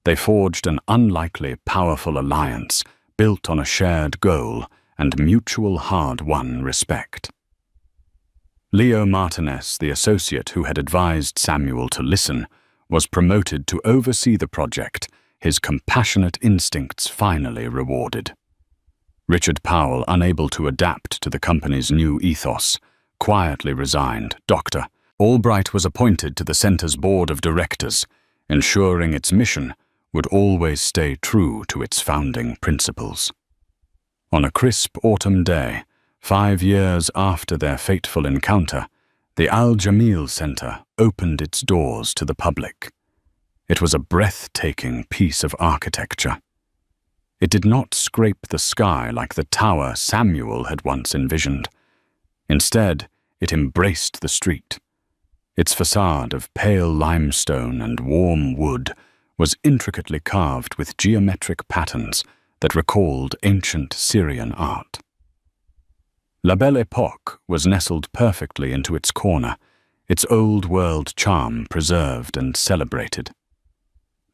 They forged an unlikely, powerful alliance built on a shared goal and mutual hard-won respect. Leo Martinez, the associate who had advised Samuel to listen, was promoted to oversee the project, his compassionate instincts finally rewarded. Richard Powell, unable to adapt to the company's new ethos, quietly resigned. Dr. Albright was appointed to the center's board of directors, ensuring its mission would always stay true to its founding principles. On a crisp autumn day, 5 years after their fateful encounter, the Al Jamil Center opened its doors to the public. It was a breathtaking piece of architecture. It did not scrape the sky like the tower Samuel had once envisioned. Instead, it embraced the street. Its facade of pale limestone and warm wood was intricately carved with geometric patterns that recalled ancient Syrian art. La Belle Époque was nestled perfectly into its corner, its old-world charm preserved and celebrated.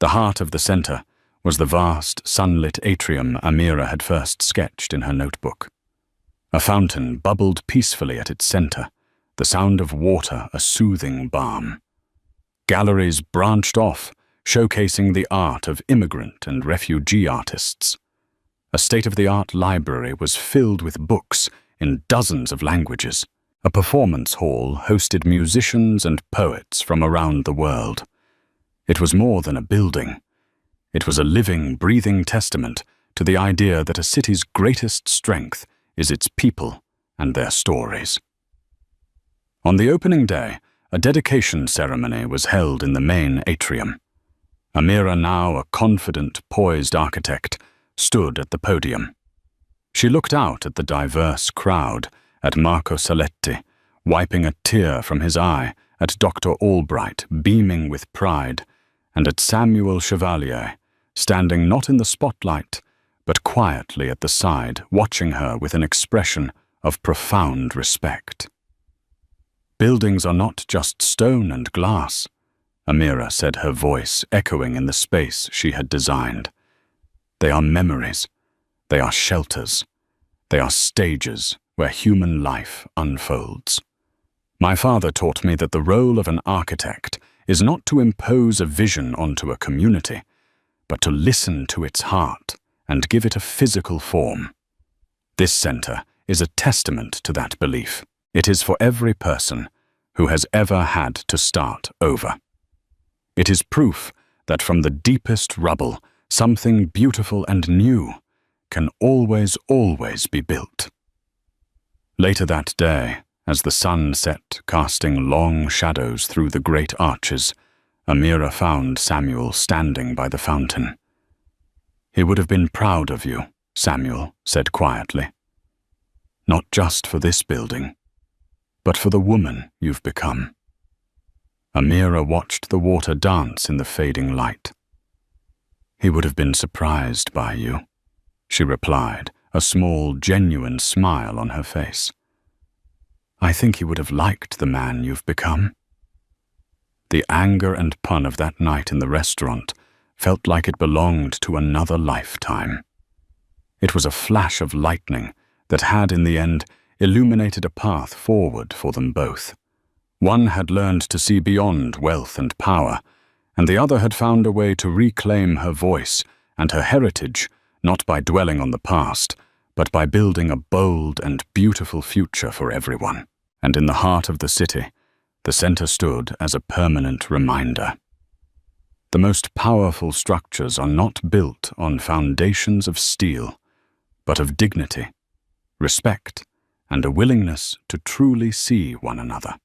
The heart of the center was the vast, sunlit atrium Amelia had first sketched in her notebook. A fountain bubbled peacefully at its center, the sound of water a soothing balm. Galleries branched off, showcasing the art of immigrant and refugee artists. A state-of-the-art library was filled with books in dozens of languages. A performance hall hosted musicians and poets from around the world. It was more than a building. It was a living, breathing testament to the idea that a city's greatest strength is its people and their stories. On the opening day, a dedication ceremony was held in the main atrium. Amelia, now a confident, poised architect, stood at the podium. She looked out at the diverse crowd, at Marco Saletti, wiping a tear from his eye, at Dr. Albright, beaming with pride, and at Samuel Chevalier, standing not in the spotlight, but quietly at the side, watching her with an expression of profound respect. "Buildings are not just stone and glass," Amelia said, her voice echoing in the space she had designed. "They are memories. They are shelters. They are stages where human life unfolds. My father taught me that the role of an architect is not to impose a vision onto a community, but to listen to its heart and give it a physical form. This center is a testament to that belief. It is for every person who has ever had to start over. It is proof that from the deepest rubble, something beautiful and new can always be built." Later that day, as the sun set, casting long shadows through the great arches, Amelia found Samuel standing by the fountain. "He would have been proud of you," Samuel said quietly. "Not just for this building, but for the woman you've become." Amelia watched the water dance in the fading light. "He would have been surprised by you," she replied, a small, genuine smile on her face. "I think he would have liked the man you've become." The anger and pun of that night in the restaurant felt like it belonged to another lifetime. It was a flash of lightning that had, in the end, illuminated a path forward for them both. One had learned to see beyond wealth and power, and the other had found a way to reclaim her voice and her heritage, not by dwelling on the past, but by building a bold and beautiful future for everyone. And in the heart of the city, the center stood as a permanent reminder. The most powerful structures are not built on foundations of steel, but of dignity, respect, and a willingness to truly see one another.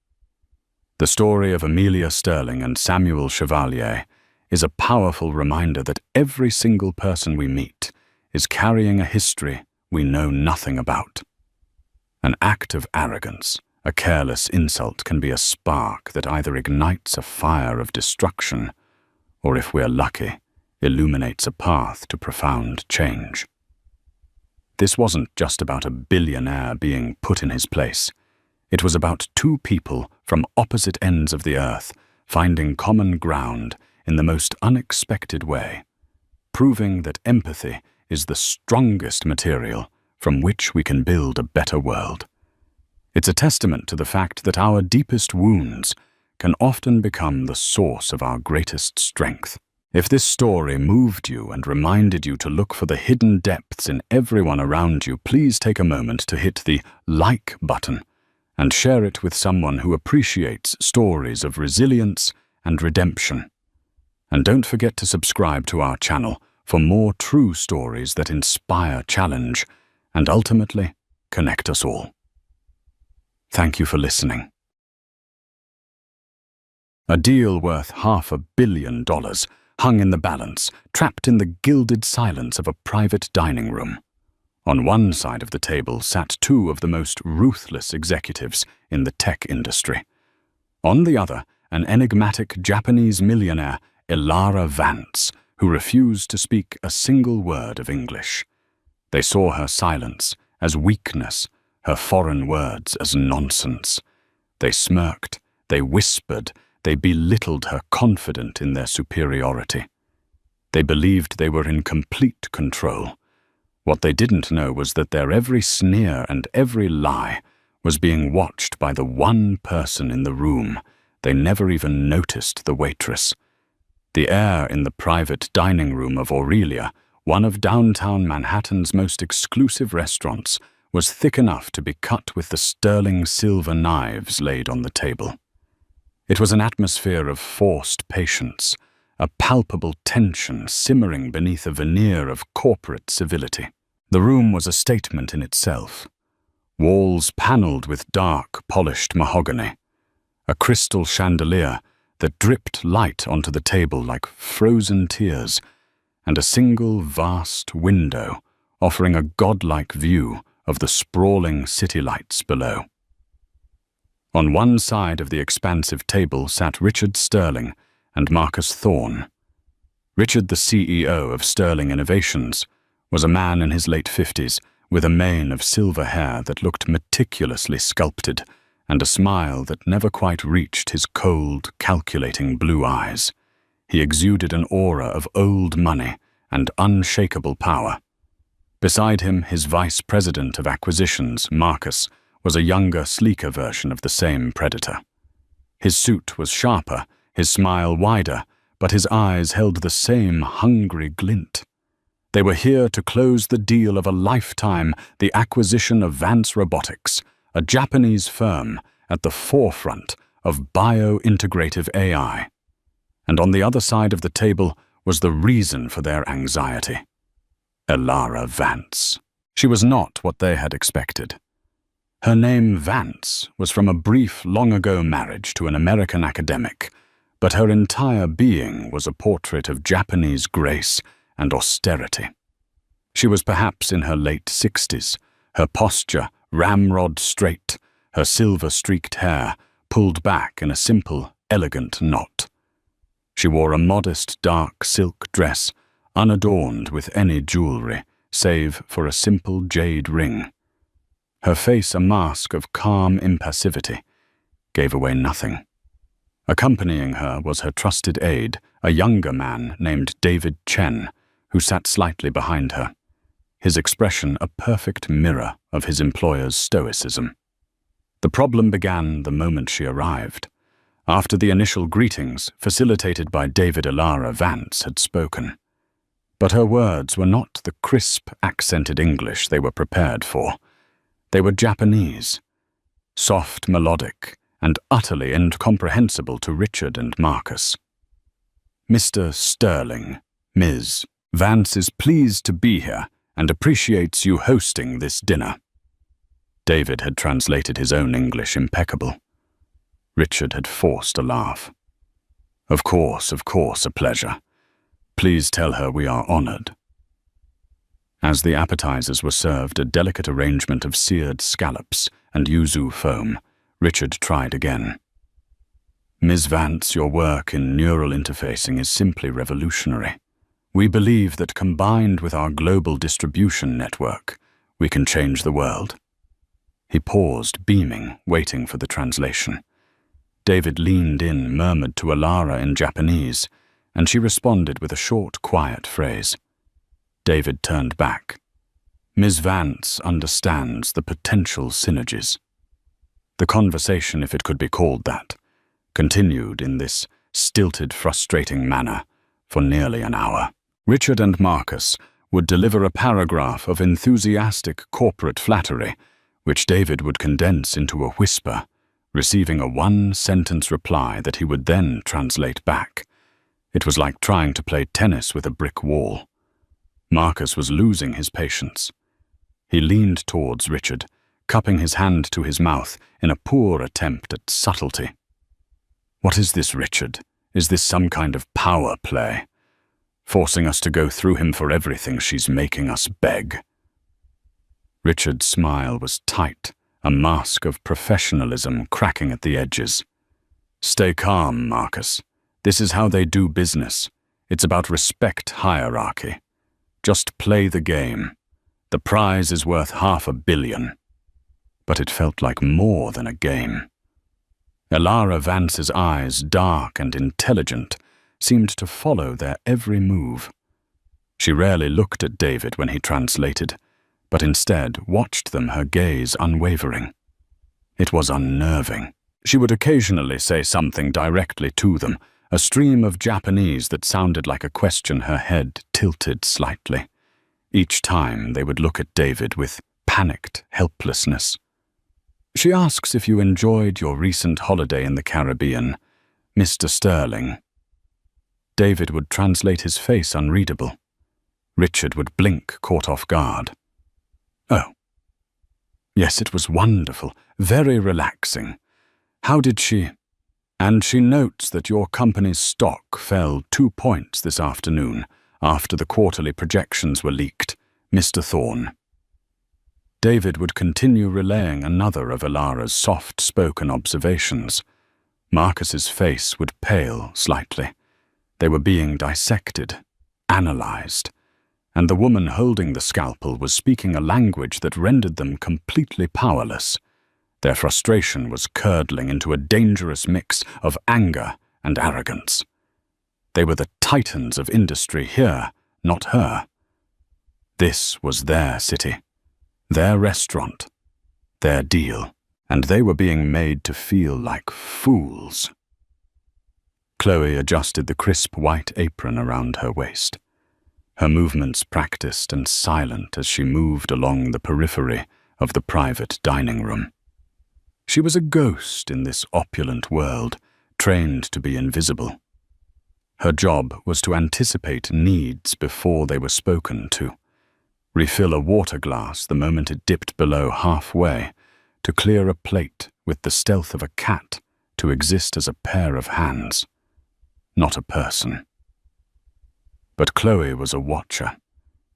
The story of Amelia Sterling and Samuel Chevalier is a powerful reminder that every single person we meet is carrying a history we know nothing about. An act of arrogance, a careless insult, can be a spark that either ignites a fire of destruction or, if we're lucky, illuminates a path to profound change. This wasn't just about a billionaire being put in his place. It was about two people from opposite ends of the earth finding common ground in the most unexpected way, proving that empathy is the strongest material from which we can build a better world. It's a testament to the fact that our deepest wounds can often become the source of our greatest strength. If this story moved you and reminded you to look for the hidden depths in everyone around you, please take a moment to hit the like button and share it with someone who appreciates stories of resilience and redemption. And don't forget to subscribe to our channel for more true stories that inspire challenge and ultimately connect us all. Thank you for listening. A deal worth $500 million hung in the balance, trapped in the gilded silence of a private dining room. On one side of the table sat two of the most ruthless executives in the tech industry. On the other, an enigmatic Japanese millionaire, Elara Vance, who refused to speak a single word of English. They saw her silence as weakness, her foreign words as nonsense. They smirked, they whispered, they belittled her, confident in their superiority. They believed they were in complete control. What they didn't know was that their every sneer and every lie was being watched by the one person in the room. They never even noticed the waitress. The air in the private dining room of Aurelia, one of downtown Manhattan's most exclusive restaurants, was thick enough to be cut with the sterling silver knives laid on the table. It was an atmosphere of forced patience, a palpable tension simmering beneath a veneer of corporate civility. The room was a statement in itself. Walls paneled with dark, polished mahogany, a crystal chandelier that dripped light onto the table like frozen tears, and a single vast window offering a godlike view of the sprawling city lights below. On one side of the expansive table sat Richard Sterling and Marcus Thorne. Richard, the CEO of Sterling Innovations, was a man in his late 50s with a mane of silver hair that looked meticulously sculpted and a smile that never quite reached his cold, calculating blue eyes. He exuded an aura of old money and unshakable power. Beside him, his vice president of acquisitions, Marcus, was a younger, sleeker version of the same predator. His suit was sharper, his smile wider, but his eyes held the same hungry glint. They were here to close the deal of a lifetime, the acquisition of Vance Robotics, a Japanese firm at the forefront of bio-integrative AI. And on the other side of the table was the reason for their anxiety. Elara Vance. She was not what they had expected. Her name, Vance, was from a brief, long-ago marriage to an American academic, but her entire being was a portrait of Japanese grace and austerity. She was perhaps in her late 60s, her posture ramrod straight, her silver-streaked hair pulled back in a simple, elegant knot. She wore a modest, dark silk dress, unadorned with any jewelry, save for a simple jade ring. Her face, a mask of calm impassivity, gave away nothing. Accompanying her was her trusted aide, a younger man named David Chen, who sat slightly behind her, his expression a perfect mirror of his employer's stoicism. The problem began the moment she arrived, after the initial greetings facilitated by David Elara Vance had spoken. But her words were not the crisp, accented English they were prepared for. They were Japanese, soft, melodic, and utterly incomprehensible to Richard and Marcus. Mr. Sterling, Ms. Vance is pleased to be here and appreciates you hosting this dinner. David had translated his own English impeccable. Richard had forced a laugh. Of course, a pleasure. Please tell her we are honored. As the appetizers were served, a delicate arrangement of seared scallops and yuzu foam, Richard tried again. Ms. Vance, your work in neural interfacing is simply revolutionary. We believe that combined with our global distribution network, we can change the world. He paused, beaming, waiting for the translation. David leaned in, murmured to Elara in Japanese, and she responded with a short, quiet phrase. David turned back. Ms. Vance understands the potential synergies. The conversation, if it could be called that, continued in this stilted, frustrating manner for nearly an hour. Richard and Marcus would deliver a paragraph of enthusiastic corporate flattery, which David would condense into a whisper, receiving a one-sentence reply that he would then translate back. It was like trying to play tennis with a brick wall. Marcus was losing his patience. He leaned towards Richard, cupping his hand to his mouth in a poor attempt at subtlety. "What is this, Richard? Is this some kind of power play? Forcing us to go through him for everything she's making us beg?" Richard's smile was tight, a mask of professionalism cracking at the edges. "Stay calm, Marcus. This is how they do business. It's about respect hierarchy. Just play the game. The prize is worth $500 million. But it felt like more than a game. Elara Vance's eyes, dark and intelligent, seemed to follow their every move. She rarely looked at David when he translated, but instead watched them, her gaze unwavering. It was unnerving. She would occasionally say something directly to them, a stream of Japanese that sounded like a question, her head tilted slightly. Each time they would look at David with panicked helplessness. "She asks if you enjoyed your recent holiday in the Caribbean, Mr. Sterling." David would translate, his face unreadable. Richard would blink, caught off guard. "Oh. Yes, it was wonderful, very relaxing. How did she—" "And she notes that your company's stock fell 2 points this afternoon after the quarterly projections were leaked, Mr. Thorne." David would continue relaying another of Elara's soft-spoken observations. Marcus's face would pale slightly. They were being dissected, analyzed, and the woman holding the scalpel was speaking a language that rendered them completely powerless. Their frustration was curdling into a dangerous mix of anger and arrogance. They were the titans of industry here, not her. This was their city, their restaurant, their deal, and they were being made to feel like fools. Chloe adjusted the crisp white apron around her waist, her movements practiced and silent as she moved along the periphery of the private dining room. She was a ghost in this opulent world, trained to be invisible. Her job was to anticipate needs before they were spoken to, refill a water glass the moment it dipped below halfway, to clear a plate with the stealth of a cat, to exist as a pair of hands, not a person. But Chloe was a watcher.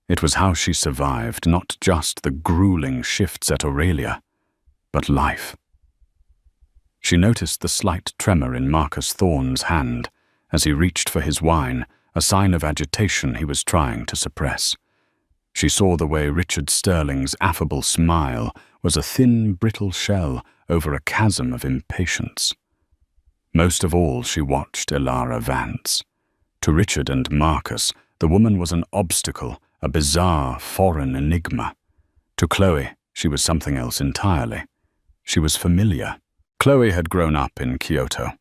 It was how she survived not just the grueling shifts at Aurelia, but life. She noticed the slight tremor in Marcus Thorne's hand as he reached for his wine, a sign of agitation he was trying to suppress. She saw the way Richard Sterling's affable smile was a thin, brittle shell over a chasm of impatience. Most of all, she watched Elara Vance. To Richard and Marcus, the woman was an obstacle, a bizarre, foreign enigma. To Chloe, she was something else entirely. She was familiar. Chloe had grown up in Kyoto.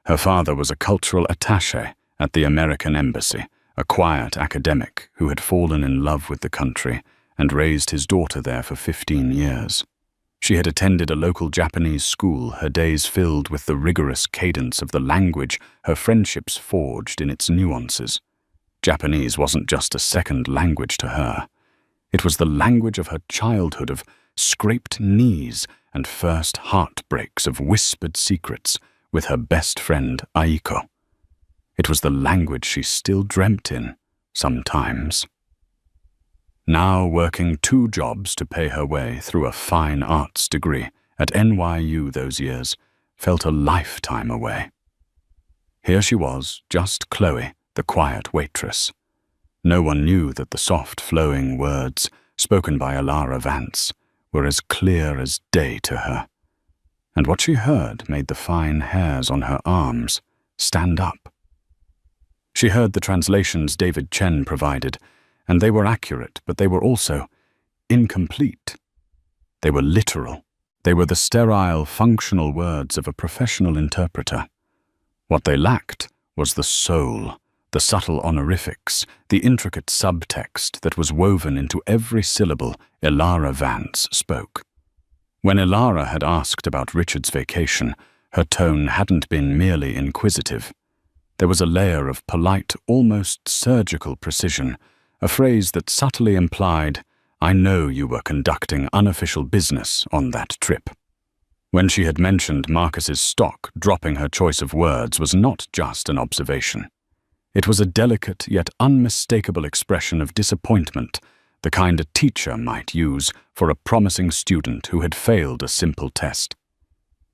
Her father was a cultural attaché at the American Embassy, a quiet academic who had fallen in love with the country and raised his daughter there for 15 years. She had attended a local Japanese school, her days filled with the rigorous cadence of the language her friendships forged in its nuances. Japanese wasn't just a second language to her. It was the language of her childhood, of scraped knees and first heartbreaks, of whispered secrets with her best friend Aiko. It was the language she still dreamt in, sometimes. Now working 2 jobs to pay her way through a fine arts degree at NYU those years felt a lifetime away. Here she was, just Chloe, the quiet waitress. No one knew that the soft flowing words spoken by Elara Vance were as clear as day to her. And what she heard made the fine hairs on her arms stand up. She heard the translations David Chen provided, and they were accurate, but they were also incomplete. They were literal. They were the sterile, functional words of a professional interpreter. What they lacked was the soul, the subtle honorifics, the intricate subtext that was woven into every syllable Elara Vance spoke. When Elara had asked about Richard's vacation, her tone hadn't been merely inquisitive. There was a layer of polite, almost surgical precision, a phrase that subtly implied, "I know you were conducting unofficial business on that trip." When she had mentioned Marcus's stock, dropping her choice of words was not just an observation. It was a delicate yet unmistakable expression of disappointment, the kind a teacher might use for a promising student who had failed a simple test.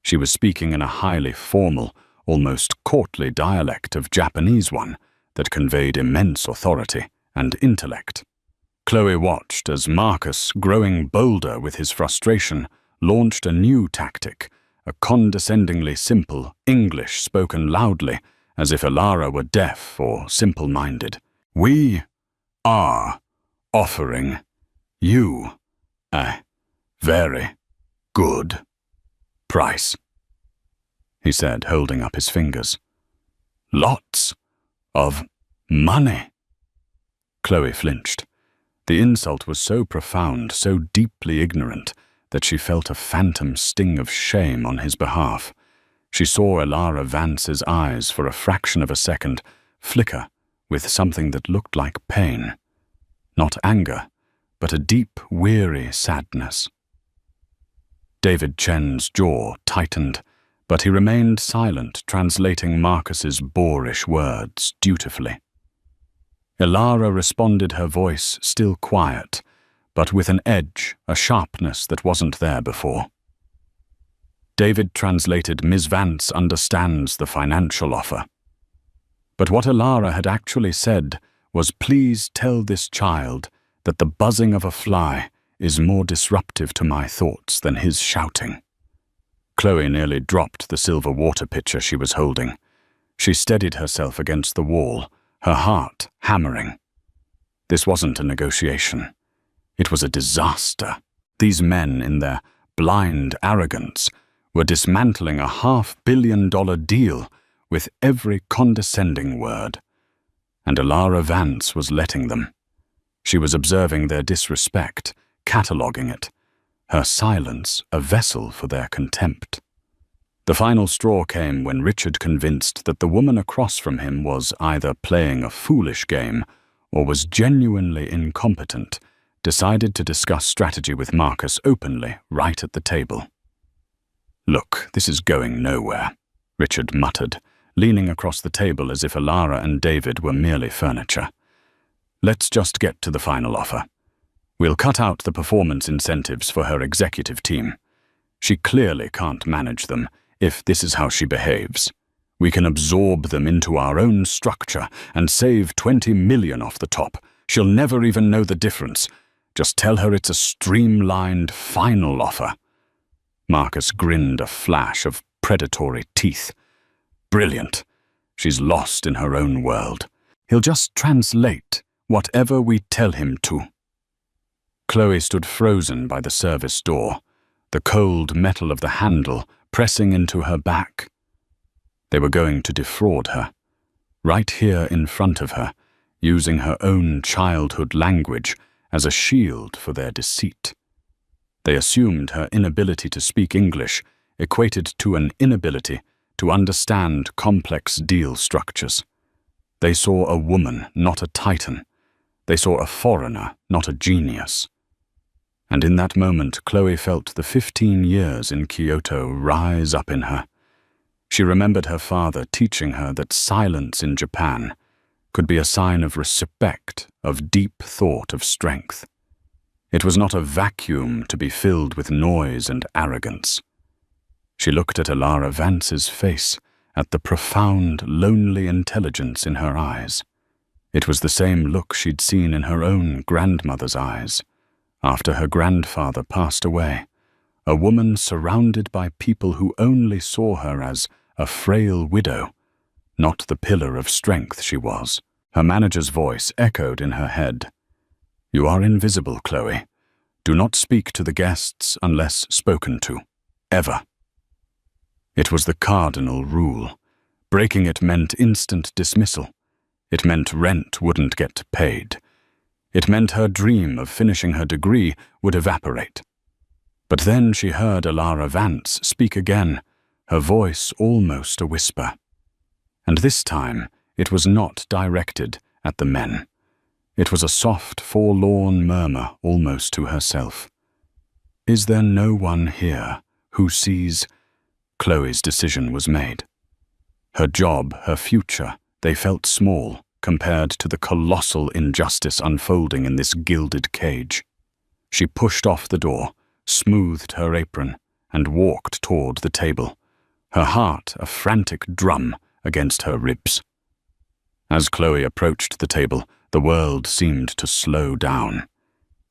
She was speaking in a highly formal, almost courtly dialect of Japanese one that conveyed immense authority and intellect. Chloe watched as Marcus, growing bolder with his frustration, launched a new tactic, a condescendingly simple English spoken loudly, as if Elara were deaf or simple-minded. "We are offering you a very good price," he said, holding up his fingers. "Lots of money." Chloe flinched. The insult was so profound, so deeply ignorant, that she felt a phantom sting of shame on his behalf. She saw Elara Vance's eyes for a fraction of a second flicker with something that looked like pain. Not anger, but a deep, weary sadness. David Chen's jaw tightened, but he remained silent, translating Marcus's boorish words dutifully. Elara responded, her voice still quiet, but with an edge, a sharpness that wasn't there before. David translated, "Ms. Vance understands the financial offer." But what Elara had actually said was, "Please tell this child that the buzzing of a fly is more disruptive to my thoughts than his shouting." Chloe nearly dropped the silver water pitcher she was holding. She steadied herself against the wall, her heart hammering. This wasn't a negotiation. It was a disaster. These men, in their blind arrogance, were dismantling a $500 million deal with every condescending word. And Elara Vance was letting them. She was observing their disrespect, cataloguing it, her silence a vessel for their contempt. The final straw came when Richard, convinced that the woman across from him was either playing a foolish game or was genuinely incompetent, decided to discuss strategy with Marcus openly, right at the table. "Look, this is going nowhere," Richard muttered, leaning across the table as if Elara and David were merely furniture. "Let's just get to the final offer. We'll cut out the performance incentives for her executive team. She clearly can't manage them if this is how she behaves. We can absorb them into our own structure and save 20 million off the top. She'll never even know the difference. Just tell her it's a streamlined final offer." Marcus grinned, a flash of predatory teeth. "Brilliant. She's lost in her own world. He'll just translate whatever we tell him to." Chloe stood frozen by the service door, the cold metal of the handle pressing into her back. They were going to defraud her, right here in front of her, using her own childhood language as a shield for their deceit. They assumed her inability to speak English equated to an inability to understand complex deal structures. They saw a woman, not a titan. They saw a foreigner, not a genius. And in that moment, Chloe felt the 15 years in Kyoto rise up in her. She remembered her father teaching her that silence in Japan could be a sign of respect, of deep thought, of strength. It was not a vacuum to be filled with noise and arrogance. She looked at Elara Vance's face, at the profound, lonely intelligence in her eyes. It was the same look she'd seen in her own grandmother's eyes, after her grandfather passed away, a woman surrounded by people who only saw her as a frail widow, not the pillar of strength she was. Her manager's voice echoed in her head. "You are invisible, Chloe. Do not speak to the guests unless spoken to." ever. It was the cardinal rule. Breaking it meant instant dismissal. It meant rent wouldn't get paid. It meant her dream of finishing her degree would evaporate. But then she heard Alara Vance speak again, her voice almost a whisper. And this time it was not directed at the men. It was a soft, forlorn murmur almost to herself. Is there no one here who sees? Chloe's decision was made. Her job, her future, they felt small compared to the colossal injustice unfolding in this gilded cage. She pushed off the door, smoothed her apron, and walked toward the table, her heart a frantic drum against her ribs. As Chloe approached the table, the world seemed to slow down.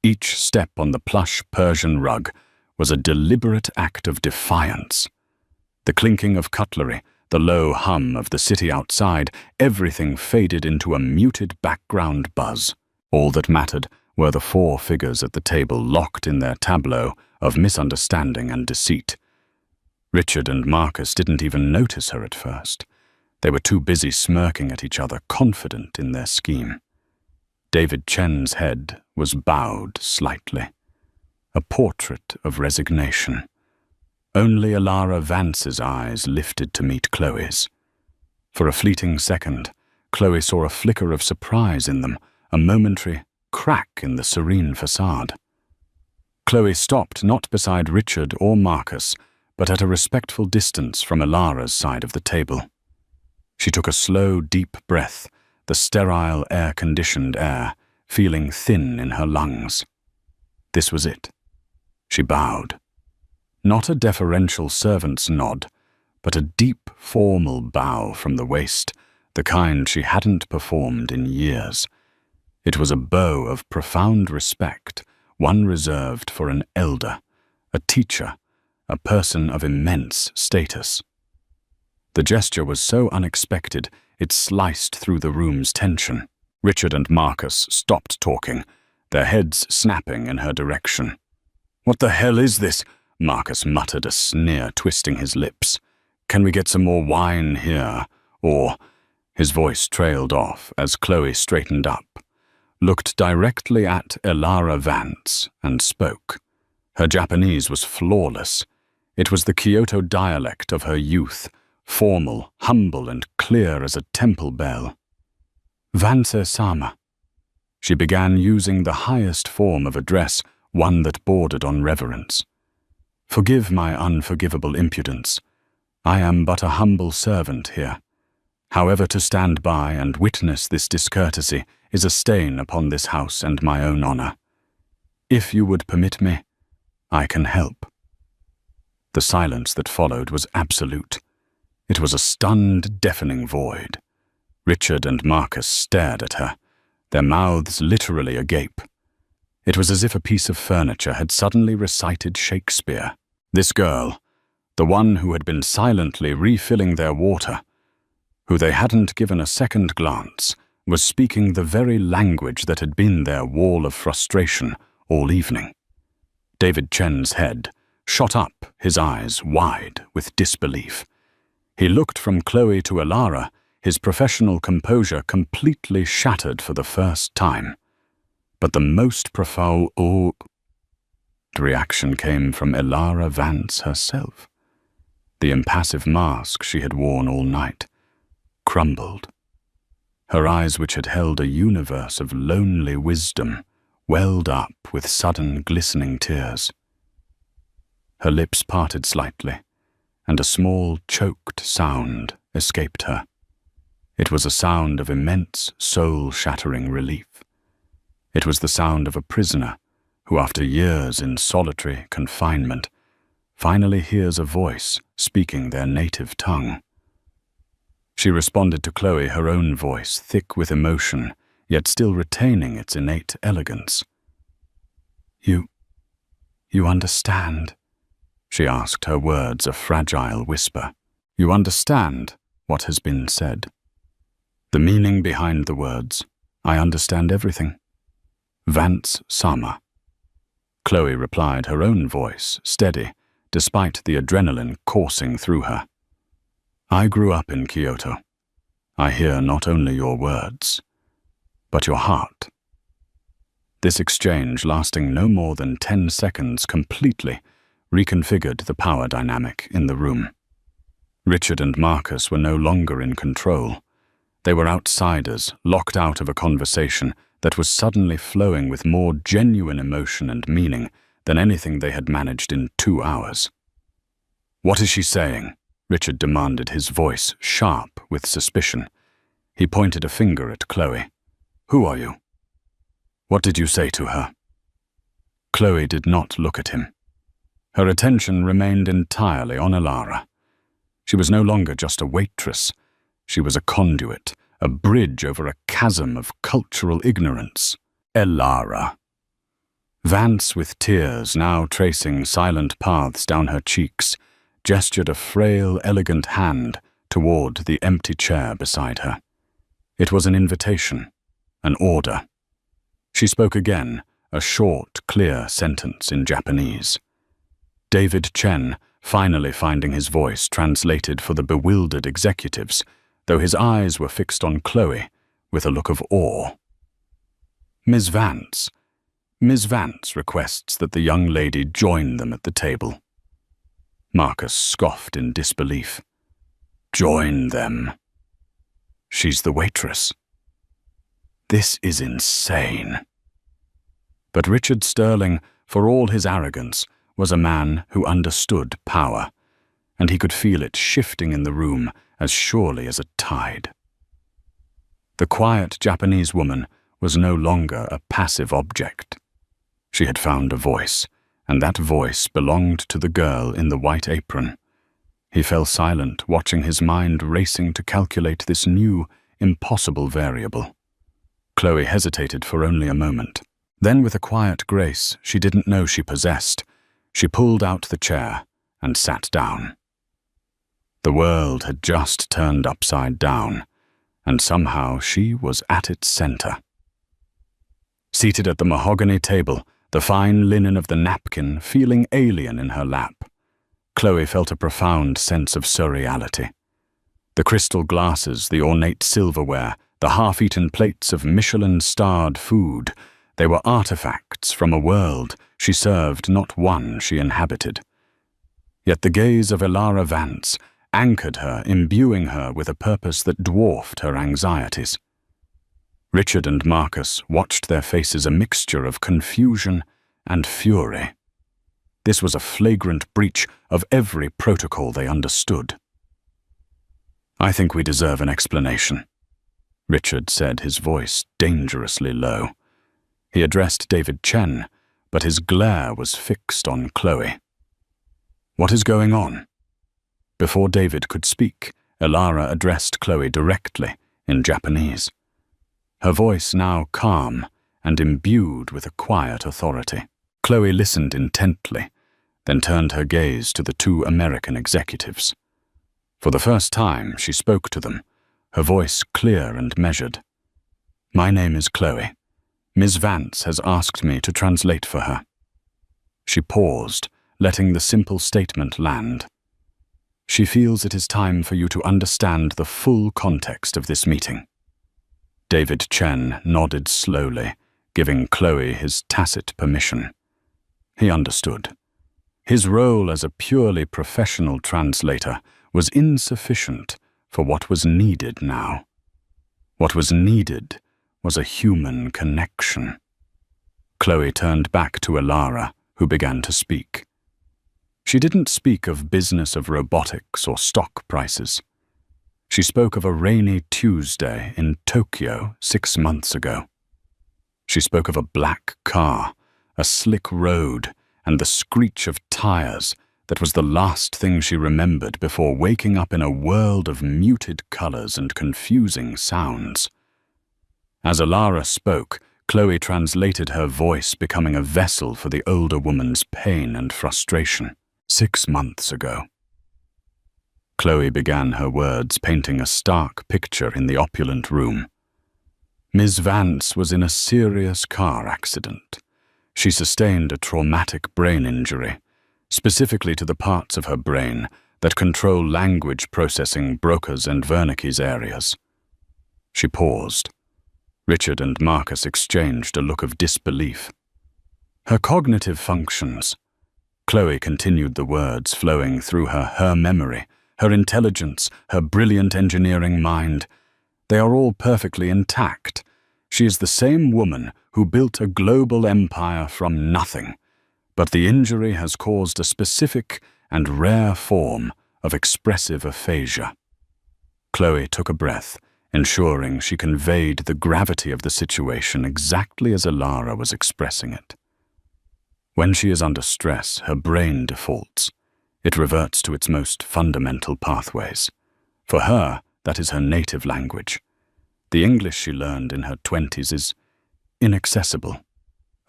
Each step on the plush Persian rug was a deliberate act of defiance. The clinking of cutlery, the low hum of the city outside, everything faded into a muted background buzz. All that mattered were the four figures at the table locked in their tableau of misunderstanding and deceit. Richard and Marcus didn't even notice her at first. They were too busy smirking at each other, confident in their scheme. David Chen's head was bowed slightly, a portrait of resignation. Only Alara Vance's eyes lifted to meet Chloe's. For a fleeting second, Chloe saw a flicker of surprise in them, a momentary crack in the serene facade. Chloe stopped not beside Richard or Marcus, but at a respectful distance from Alara's side of the table. She took a slow, deep breath, the sterile, air-conditioned air, feeling thin in her lungs. This was it. She bowed. Not a deferential servant's nod, but a deep, formal bow from the waist, the kind she hadn't performed in years. It was a bow of profound respect, one reserved for an elder, a teacher, a person of immense status. The gesture was so unexpected, it sliced through the room's tension. Richard and Marcus stopped talking, their heads snapping in her direction. "What the hell is this?" Marcus muttered, a sneer twisting his lips. "Can we get some more wine here? Or—" His voice trailed off as Chloe straightened up, looked directly at Alara Vance, and spoke. Her Japanese was flawless. It was the Kyoto dialect of her youth, formal, humble, and clear as a temple bell. "Vance-sama." She began using the highest form of address, one that bordered on reverence. "Forgive my unforgivable impudence. I am but a humble servant here. However, to stand by and witness this discourtesy is a stain upon this house and my own honor. If you would permit me, I can help." The silence that followed was absolute. It was a stunned, deafening void. Richard and Marcus stared at her, their mouths literally agape. It was as if a piece of furniture had suddenly recited Shakespeare. This girl, the one who had been silently refilling their water, who they hadn't given a second glance, was speaking the very language that had been their wall of frustration all evening. David Chen's head shot up, his eyes wide with disbelief. He looked from Chloe to Alara, his professional composure completely shattered for the first time. But the most profound reaction came from Alara Vance herself. The impassive mask she had worn all night crumbled. Her eyes, which had held a universe of lonely wisdom, welled up with sudden glistening tears. Her lips parted slightly, and a small, choked sound escaped her. It was a sound of immense, soul-shattering relief. It was the sound of a prisoner who, after years in solitary confinement, finally hears a voice speaking their native tongue. She responded to Chloe, her own voice, thick with emotion, yet still retaining its innate elegance. You understand?" she asked, her words a fragile whisper. "You understand what has been said?" "The meaning behind the words. I understand everything." "Vance-sama." Chloe replied, her own voice steady, despite the adrenaline coursing through her. "I grew up in Kyoto. I hear not only your words, but your heart." This exchange, lasting no more than 10 seconds, completely reconfigured the power dynamic in the room. Richard and Marcus were no longer in control. They were outsiders, locked out of a conversation that was suddenly flowing with more genuine emotion and meaning than anything they had managed in 2 hours. "What is she saying?" Richard demanded, his voice sharp with suspicion. He pointed a finger at Chloe. "Who are you? What did you say to her?" Chloe did not look at him. Her attention remained entirely on Elara. She was no longer just a waitress. She was a conduit, a bridge over a chasm of cultural ignorance. Elara. Vance, with tears now tracing silent paths down her cheeks, gestured a frail, elegant hand toward the empty chair beside her. It was an invitation, an order. She spoke again, a short, clear sentence in Japanese. David Chen, finally finding his voice, translated for the bewildered executives, though his eyes were fixed on Chloe with a look of awe. Ms. Vance requests that the young lady join them at the table." Marcus scoffed in disbelief. "Join them? She's the waitress. This is insane." But Richard Sterling, for all his arrogance, was a man who understood power, and he could feel it shifting in the room as surely as a tide. The quiet Japanese woman was no longer a passive object. She had found a voice, and that voice belonged to the girl in the white apron. He fell silent, watching his mind racing to calculate this new, impossible variable. Chloe hesitated for only a moment. Then, with a quiet grace she didn't know she possessed, she pulled out the chair and sat down. The world had just turned upside down, and somehow she was at its center. Seated at the mahogany table, the fine linen of the napkin feeling alien in her lap, Chloe felt a profound sense of surreality. The crystal glasses, the ornate silverware, the half-eaten plates of Michelin-starred food, they were artifacts from a world she served, not one she inhabited. Yet the gaze of Elara Vance anchored her, imbuing her with a purpose that dwarfed her anxieties. Richard and Marcus watched their faces a mixture of confusion and fury. This was a flagrant breach of every protocol they understood. "I think we deserve an explanation," Richard said, his voice dangerously low. He addressed David Chen, but his glare was fixed on Chloe. "What is going on?" Before David could speak, Elara addressed Chloe directly in Japanese. Her voice now calm and imbued with a quiet authority. Chloe listened intently, then turned her gaze to the 2 American executives. For the first time, she spoke to them, her voice clear and measured. "My name is Chloe. Ms. Vance has asked me to translate for her." She paused, letting the simple statement land. "She feels it is time for you to understand the full context of this meeting." David Chen nodded slowly, giving Chloe his tacit permission. He understood. His role as a purely professional translator was insufficient for what was needed now. What was needed was a human connection. Chloe turned back to Elara, who began to speak. She didn't speak of business of robotics or stock prices. She spoke of a rainy Tuesday in Tokyo 6 months ago. She spoke of a black car, a slick road, and the screech of tires that was the last thing she remembered before waking up in a world of muted colors and confusing sounds. As Elara spoke, Chloe translated her voice, becoming a vessel for the older woman's pain and frustration. 6 months ago. Chloe began her words, painting a stark picture in the opulent room. Ms. Vance was in a serious car accident. She sustained a traumatic brain injury, specifically to the parts of her brain that control language processing Broca's and Wernicke's areas. She paused. Richard and Marcus exchanged a look of disbelief. Her cognitive functions. Chloe continued the words flowing through her memory, her intelligence, her brilliant engineering mind. They are all perfectly intact. She is the same woman who built a global empire from nothing, but the injury has caused a specific and rare form of expressive aphasia. Chloe took a breath, ensuring she conveyed the gravity of the situation exactly as Alara was expressing it. When she is under stress, her brain defaults. It reverts to its most fundamental pathways. For her, that is her native language. The English she learned in her 20s is inaccessible,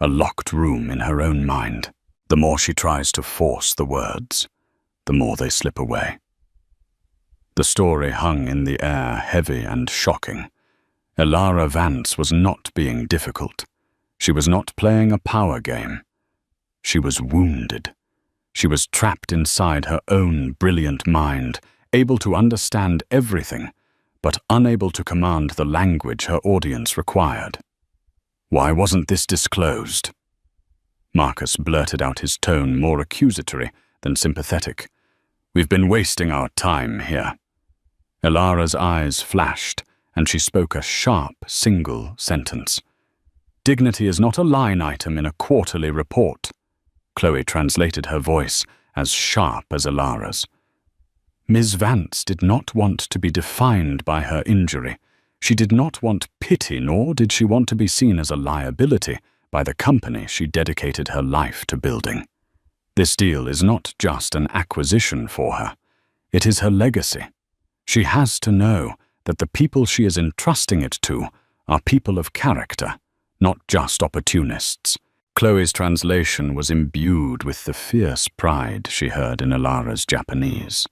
a locked room in her own mind. The more she tries to force the words, the more they slip away. The story hung in the air, heavy and shocking. Alara Vance was not being difficult. She was not playing a power game. She was wounded. She was trapped inside her own brilliant mind, able to understand everything, but unable to command the language her audience required. Why wasn't this disclosed? Marcus blurted out, his tone more accusatory than sympathetic. We've been wasting our time here. Alara's eyes flashed, and she spoke a sharp, single sentence. Dignity is not a line item in a quarterly report. Chloe translated her voice as sharp as Alara's. Ms. Vance did not want to be defined by her injury. She did not want pity, nor did she want to be seen as a liability by the company she dedicated her life to building. This deal is not just an acquisition for her. It is her legacy. She has to know that the people she is entrusting it to are people of character, not just opportunists. Chloe's translation was imbued with the fierce pride she heard in Alara's Japanese.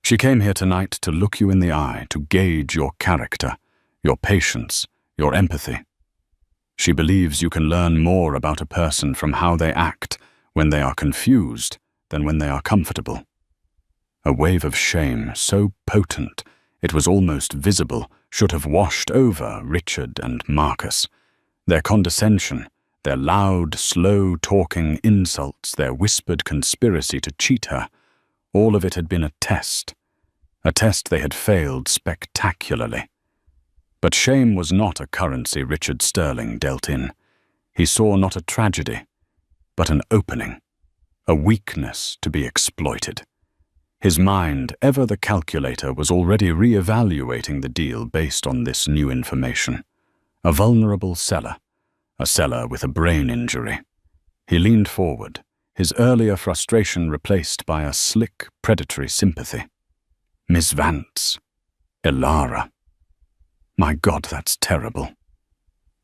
She came here tonight to look you in the eye, to gauge your character, your patience, your empathy. She believes you can learn more about a person from how they act when they are confused than when they are comfortable. A wave of shame so potent it was almost visible should have washed over Richard and Marcus. Their condescension, their loud, slow-talking insults, their whispered conspiracy to cheat her, all of it had been a test they had failed spectacularly. But shame was not a currency Richard Sterling dealt in. He saw not a tragedy, but an opening, a weakness to be exploited. His mind, ever the calculator, was already re-evaluating the deal based on this new information. A vulnerable seller, a seller with a brain injury. He leaned forward, his earlier frustration replaced by a slick, predatory sympathy. Miss Vance. Alara. My God, that's terrible.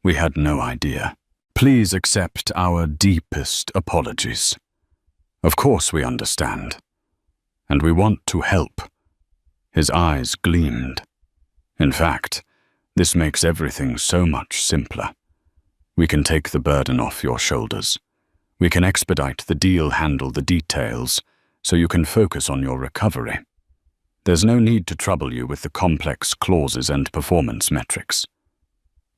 We had no idea. Please accept our deepest apologies. Of course we understand. And we want to help. His eyes gleamed. In fact, this makes everything so much simpler. We can take the burden off your shoulders. We can expedite the deal, handle the details, so you can focus on your recovery. There's no need to trouble you with the complex clauses and performance metrics.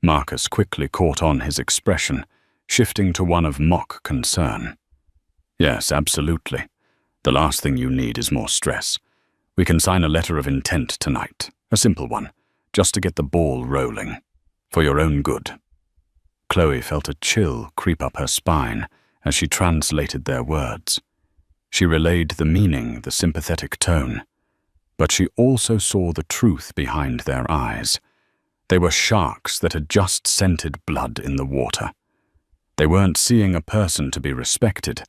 Marcus quickly caught on his expression, shifting to one of mock concern. Yes, absolutely. The last thing you need is more stress. We can sign a letter of intent tonight, a simple one, just to get the ball rolling, for your own good. Chloe felt a chill creep up her spine as she translated their words. She relayed the meaning, the sympathetic tone, but she also saw the truth behind their eyes. They were sharks that had just scented blood in the water. They weren't seeing a person to be respected.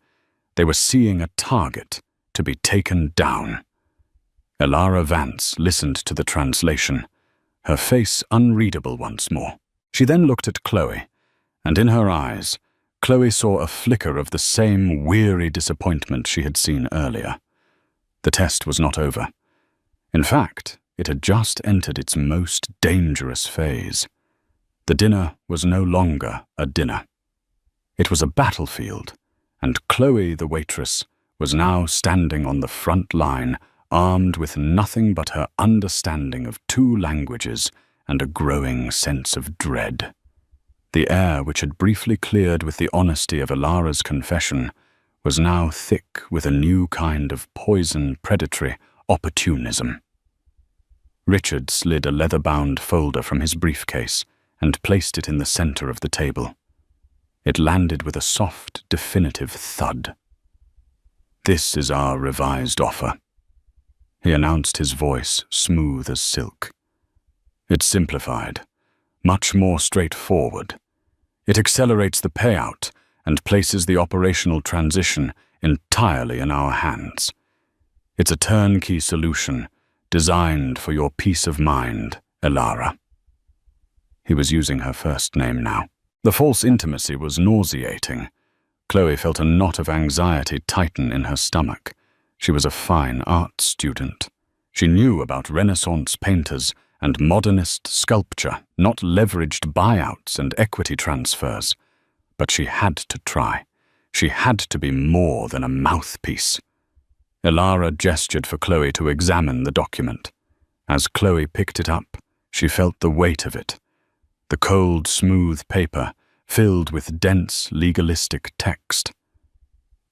They were seeing a target to be taken down. Alara Vance listened to the translation, her face unreadable once more. She then looked at Chloe, and in her eyes, Chloe saw a flicker of the same weary disappointment she had seen earlier. The test was not over. In fact, it had just entered its most dangerous phase. The dinner was no longer a dinner. It was a battlefield, and Chloe, the waitress, was now standing on the front line, armed with nothing but her understanding of 2 languages and a growing sense of dread. The air which had briefly cleared with the honesty of Ilara's confession was now thick with a new kind of poison predatory opportunism. Richard slid a leather-bound folder from his briefcase and placed it in the center of the table. It landed with a soft, definitive thud. "This is our revised offer," he announced, his voice smooth as silk. "It's simplified, much more straightforward. It accelerates the payout and places the operational transition entirely in our hands. It's a turnkey solution designed for your peace of mind, Ilara." He was using her first name now. The false intimacy was nauseating. Chloe felt a knot of anxiety tighten in her stomach. She was a fine art student. She knew about Renaissance painters and modernist sculpture, not leveraged buyouts and equity transfers. But she had to try. She had to be more than a mouthpiece. Ilara gestured for Chloe to examine the document. As Chloe picked it up, she felt the weight of it. The cold, smooth paper filled with dense, legalistic text.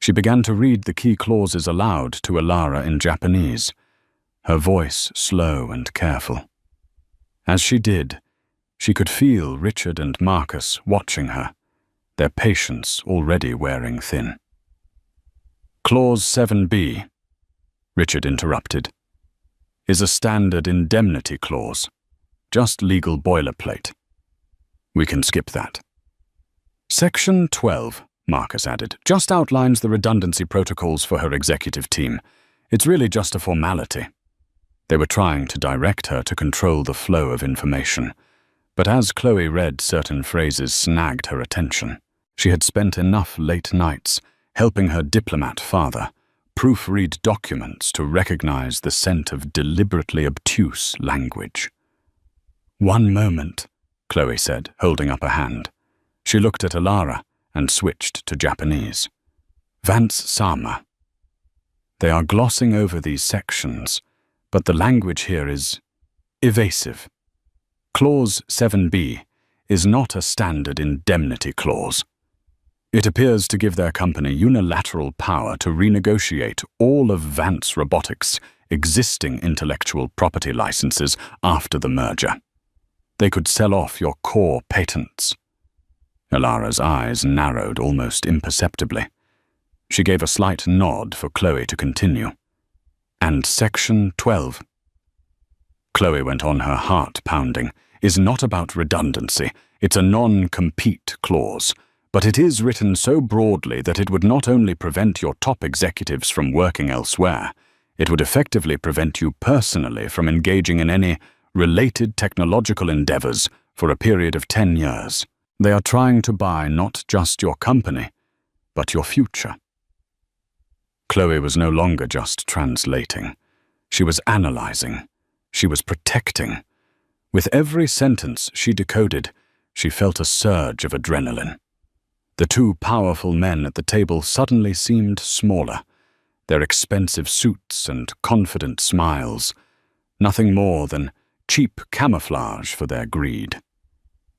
She began to read the key clauses aloud to Ilara in Japanese, her voice slow and careful. As she did, she could feel Richard and Marcus watching her, their patience already wearing thin. "Clause 7b, Richard interrupted, "is a standard indemnity clause, just legal boilerplate. We can skip that." "Section 12, Marcus added, just outlines the redundancy protocols for her executive team. It's really just a formality." They were trying to direct her to control the flow of information, but as Chloe read, certain phrases snagged her attention. She had spent enough late nights helping her diplomat father proofread documents to recognize the scent of deliberately obtuse language. "One moment," Chloe said, holding up a hand. She looked at Ilara and switched to Japanese. "Vance-sama. They are glossing over these sections, but the language here is evasive. Clause 7b is not a standard indemnity clause. It appears to give their company unilateral power to renegotiate all of Vance Robotics' existing intellectual property licenses after the merger. They could sell off your core patents." Ilara's eyes narrowed almost imperceptibly. She gave a slight nod for Chloe to continue. "And Section 12, Chloe went on, her heart pounding, "is not about redundancy. It's a non-compete clause, but it is written so broadly that it would not only prevent your top executives from working elsewhere, it would effectively prevent you personally from engaging in any related technological endeavors for a period of 10 years. They are trying to buy not just your company, but your future." Chloe was no longer just translating. She was analyzing. She was protecting. With every sentence she decoded, she felt a surge of adrenaline. The 2 powerful men at the table suddenly seemed smaller, their expensive suits and confident smiles, nothing more than cheap camouflage for their greed.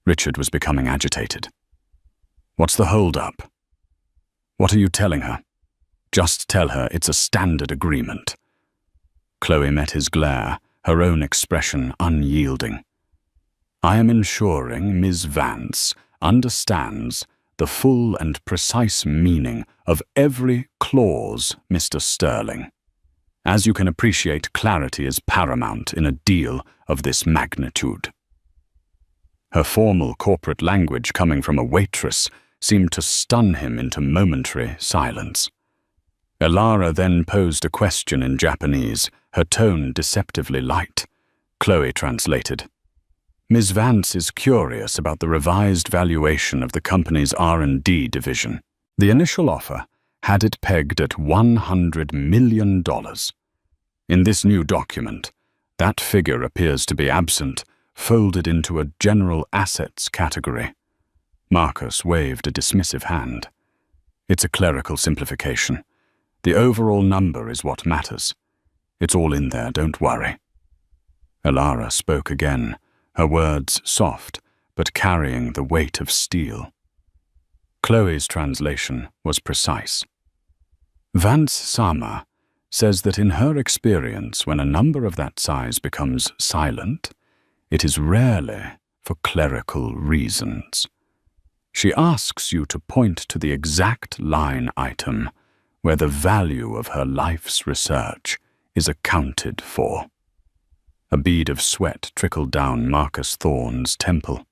Richard was becoming agitated. "What's the hold-up? What are you telling her?" "Just tell her it's a standard agreement." Chloe met his glare, her own expression unyielding. "I am ensuring Ms. Vance understands the full and precise meaning of every clause, Mr. Sterling. As you can appreciate, clarity is paramount in a deal of this magnitude." Her formal corporate language coming from a waitress seemed to stun him into momentary silence. Ilara then posed a question in Japanese, her tone deceptively light. Chloe translated. "Ms. Vance is curious about the revised valuation of the company's R&D division. The initial offer had it pegged at $100 million. In this new document, that figure appears to be absent, folded into a general assets category." Marcus waved a dismissive hand. "It's a clerical simplification. The overall number is what matters. It's all in there, don't worry. Elara spoke again, her words soft, but carrying the weight of steel. Chloe's translation was precise. Vance Sama says that in her experience, when a number of that size becomes silent, it is rarely for clerical reasons. She asks you to point to the exact line item where the value of her life's research is accounted for. A bead of sweat trickled down Marcus Thorne's temple.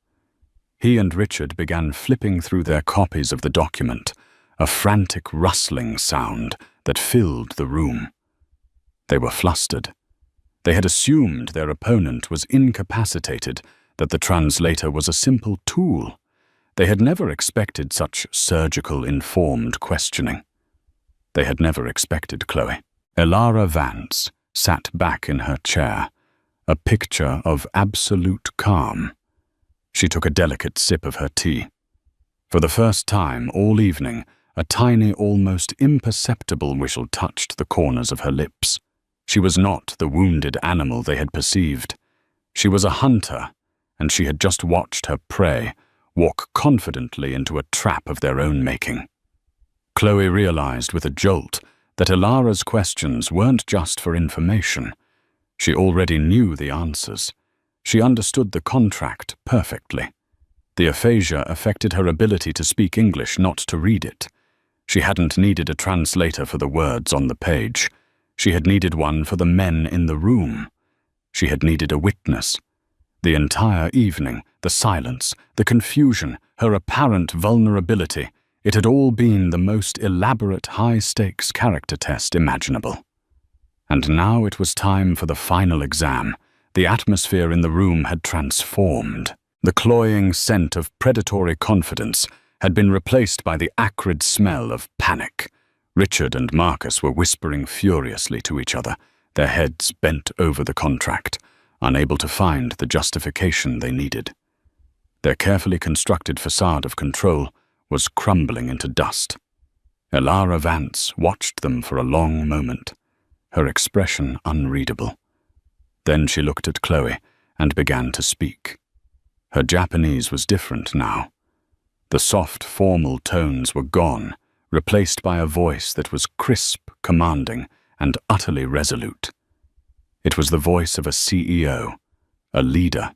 He and Richard began flipping through their copies of the document, a frantic rustling sound that filled the room. They were flustered. They had assumed their opponent was incapacitated, that the translator was a simple tool. They had never expected such surgical, informed questioning. They had never expected Chloe. Elara Vance sat back in her chair, a picture of absolute calm. She took a delicate sip of her tea. For the first time all evening, a tiny, almost imperceptible whistle touched the corners of her lips. She was not the wounded animal they had perceived. She was a hunter, and she had just watched her prey walk confidently into a trap of their own making. Chloe realized with a jolt that Elara's questions weren't just for information. She already knew the answers. She understood the contract perfectly. The aphasia affected her ability to speak English, not to read it. She hadn't needed a translator for the words on the page. She had needed one for the men in the room. She had needed a witness. The entire evening, the silence, the confusion, her apparent vulnerability, it had all been the most elaborate high-stakes character test imaginable. And now it was time for the final exam. The atmosphere in the room had transformed. The cloying scent of predatory confidence had been replaced by the acrid smell of panic. Richard and Marcus were whispering furiously to each other, their heads bent over the contract, unable to find the justification they needed. Their carefully constructed facade of control was crumbling into dust. Elara Vance watched them for a long moment, her expression unreadable. Then she looked at Chloe and began to speak. Her Japanese was different now. The soft, formal tones were gone, replaced by a voice that was crisp, commanding, and utterly resolute. It was the voice of a CEO, a leader,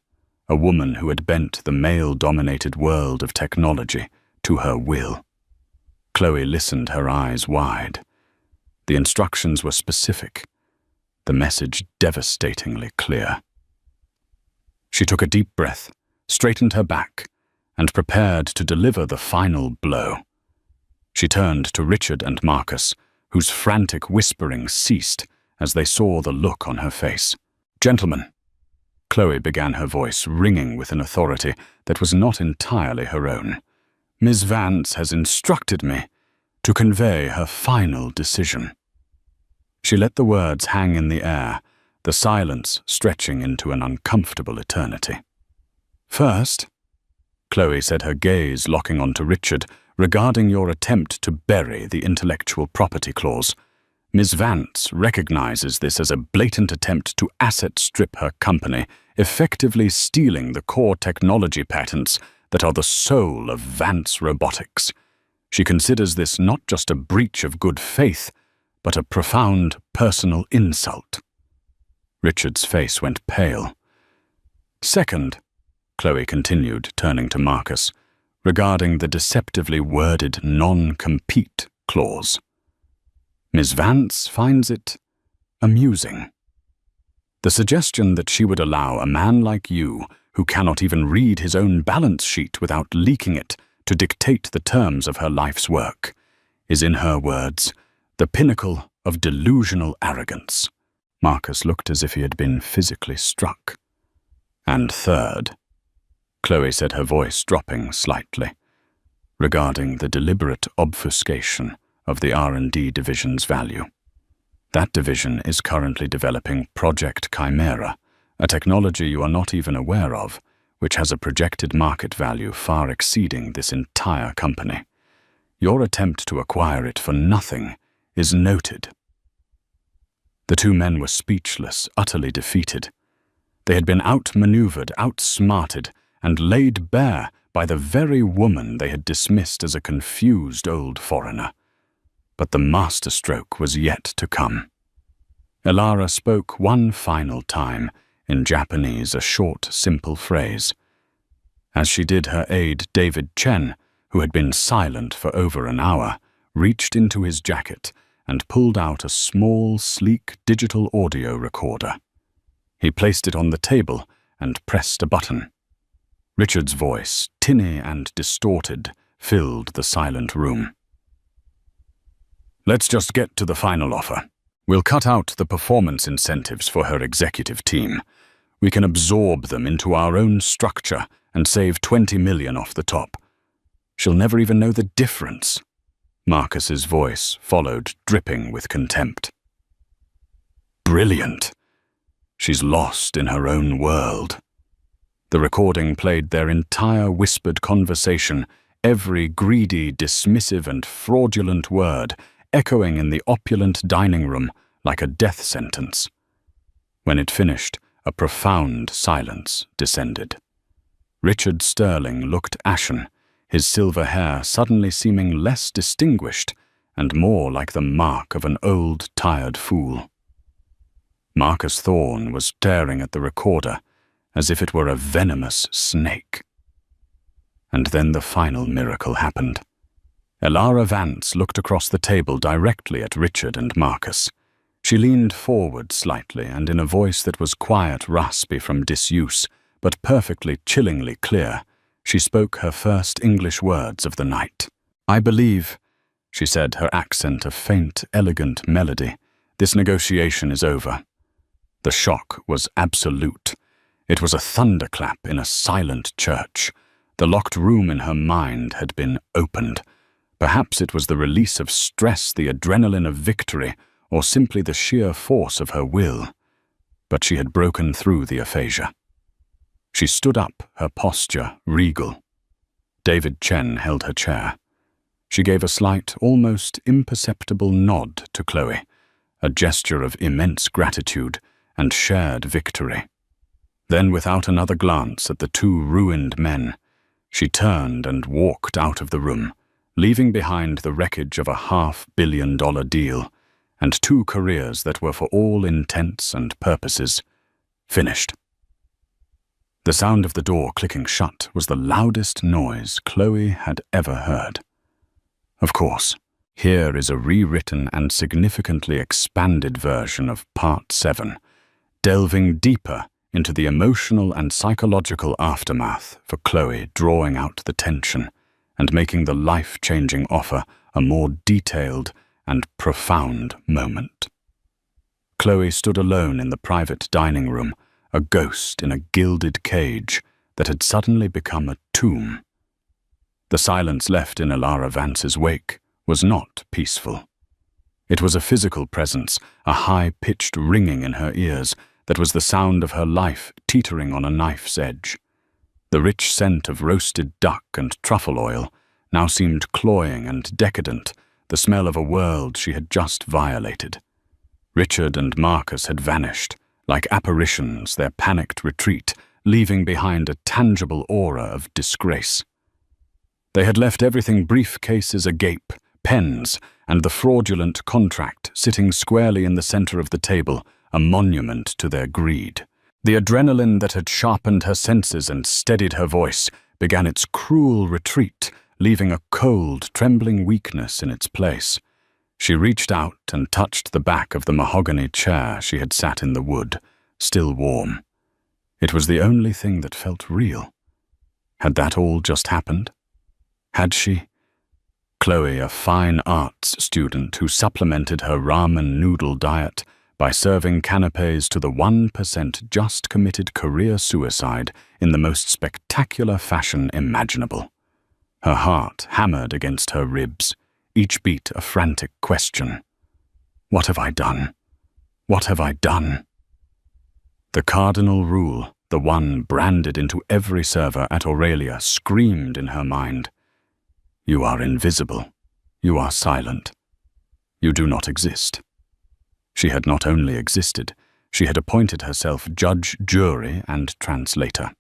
a woman who had bent the male-dominated world of technology to her will. Chloe listened, her eyes wide. The instructions were specific, the message devastatingly clear. She took a deep breath, straightened her back, and prepared to deliver the final blow. She turned to Richard and Marcus, whose frantic whispering ceased as they saw the look on her face. "Gentlemen," Chloe began, her voice ringing with an authority that was not entirely her own, "Ms. Vance has instructed me to convey her final decision." She let the words hang in the air, the silence stretching into an uncomfortable eternity. "First," Chloe said, her gaze locking onto Richard, "regarding your attempt to bury the intellectual property clause, Ms. Vance recognizes this as a blatant attempt to asset strip her company, effectively stealing the core technology patents that are the soul of Vance Robotics. She considers this not just a breach of good faith, but a profound personal insult." Richard's face went pale. "Second," Chloe continued, turning to Marcus, "regarding the deceptively worded non-compete clause. Ms. Vance finds it amusing. The suggestion that she would allow a man like you, who cannot even read his own balance sheet without leaking it, to dictate the terms of her life's work, is, in her words, the pinnacle of delusional arrogance." Marcus looked as if he had been physically struck. "And third," Chloe said, her voice dropping slightly, "regarding the deliberate obfuscation of the R&D division's value. That division is currently developing Project Chimera, a technology you are not even aware of, which has a projected market value far exceeding this entire company. Your attempt to acquire it for nothing is noted." The two men were speechless, utterly defeated. They had been outmaneuvered, outsmarted, and laid bare by the very woman they had dismissed as a confused old foreigner. But the masterstroke was yet to come. Elara spoke one final time, in Japanese, a short, simple phrase. As she did, her aide David Chen, who had been silent for over an hour, reached into his jacket and pulled out a small, sleek digital audio recorder. He placed it on the table and pressed a button. Richard's voice, tinny and distorted, filled the silent room. "Let's just get to the final offer. We'll cut out the performance incentives for her executive team. We can absorb them into our own structure and save 20 million off the top. She'll never even know the difference." Marcus's voice followed, dripping with contempt. "Brilliant. She's lost in her own world." The recording played their entire whispered conversation, every greedy, dismissive and fraudulent word echoing in the opulent dining room like a death sentence. When it finished, a profound silence descended. Richard Sterling looked ashen, his silver hair suddenly seeming less distinguished and more like the mark of an old, tired fool. Marcus Thorne was staring at the recorder as if it were a venomous snake. And then the final miracle happened. Elara Vance looked across the table directly at Richard and Marcus. She leaned forward slightly, and in a voice that was quiet, raspy from disuse, but perfectly chillingly clear, she spoke her first English words of the night. "I believe," she said, her accent a faint, elegant melody, "this negotiation is over." The shock was absolute. It was a thunderclap in a silent church. The locked room in her mind had been opened. Perhaps it was the release of stress, the adrenaline of victory, or simply the sheer force of her will. But she had broken through the aphasia. She stood up, her posture regal. David Chen held her chair. She gave a slight, almost imperceptible nod to Chloe, a gesture of immense gratitude and shared victory. Then, without another glance at the two ruined men, she turned and walked out of the room, leaving behind the wreckage of a $500 million deal and two careers that were for all intents and purposes finished. The sound of the door clicking shut was the loudest noise Chloe had ever heard. Of course, here is a rewritten and significantly expanded version of Part 7, delving deeper into the emotional and psychological aftermath for Chloe, drawing out the tension and making the life-changing offer a more detailed and profound moment. Chloe stood alone in the private dining room, a ghost in a gilded cage that had suddenly become a tomb. The silence left in Elara Vance's wake was not peaceful. It was a physical presence, a high-pitched ringing in her ears that was the sound of her life teetering on a knife's edge. The rich scent of roasted duck and truffle oil now seemed cloying and decadent, the smell of a world she had just violated. Richard and Marcus had vanished, like apparitions, their panicked retreat, leaving behind a tangible aura of disgrace. They had left everything, briefcases agape, pens, and the fraudulent contract sitting squarely in the center of the table, a monument to their greed. The adrenaline that had sharpened her senses and steadied her voice began its cruel retreat, leaving a cold, trembling weakness in its place. She reached out and touched the back of the mahogany chair she had sat in the wood, still warm. It was the only thing that felt real. Had that all just happened? Had she? Chloe, a fine arts student who supplemented her ramen noodle diet by serving canapes to the 1% just committed career suicide in the most spectacular fashion imaginable. Her heart hammered against her ribs, each beat a frantic question. What have I done? What have I done? The cardinal rule, the one branded into every server at Aurelia, screamed in her mind. You are invisible. You are silent. You do not exist." She had not only existed, she had appointed herself judge, jury, and translator.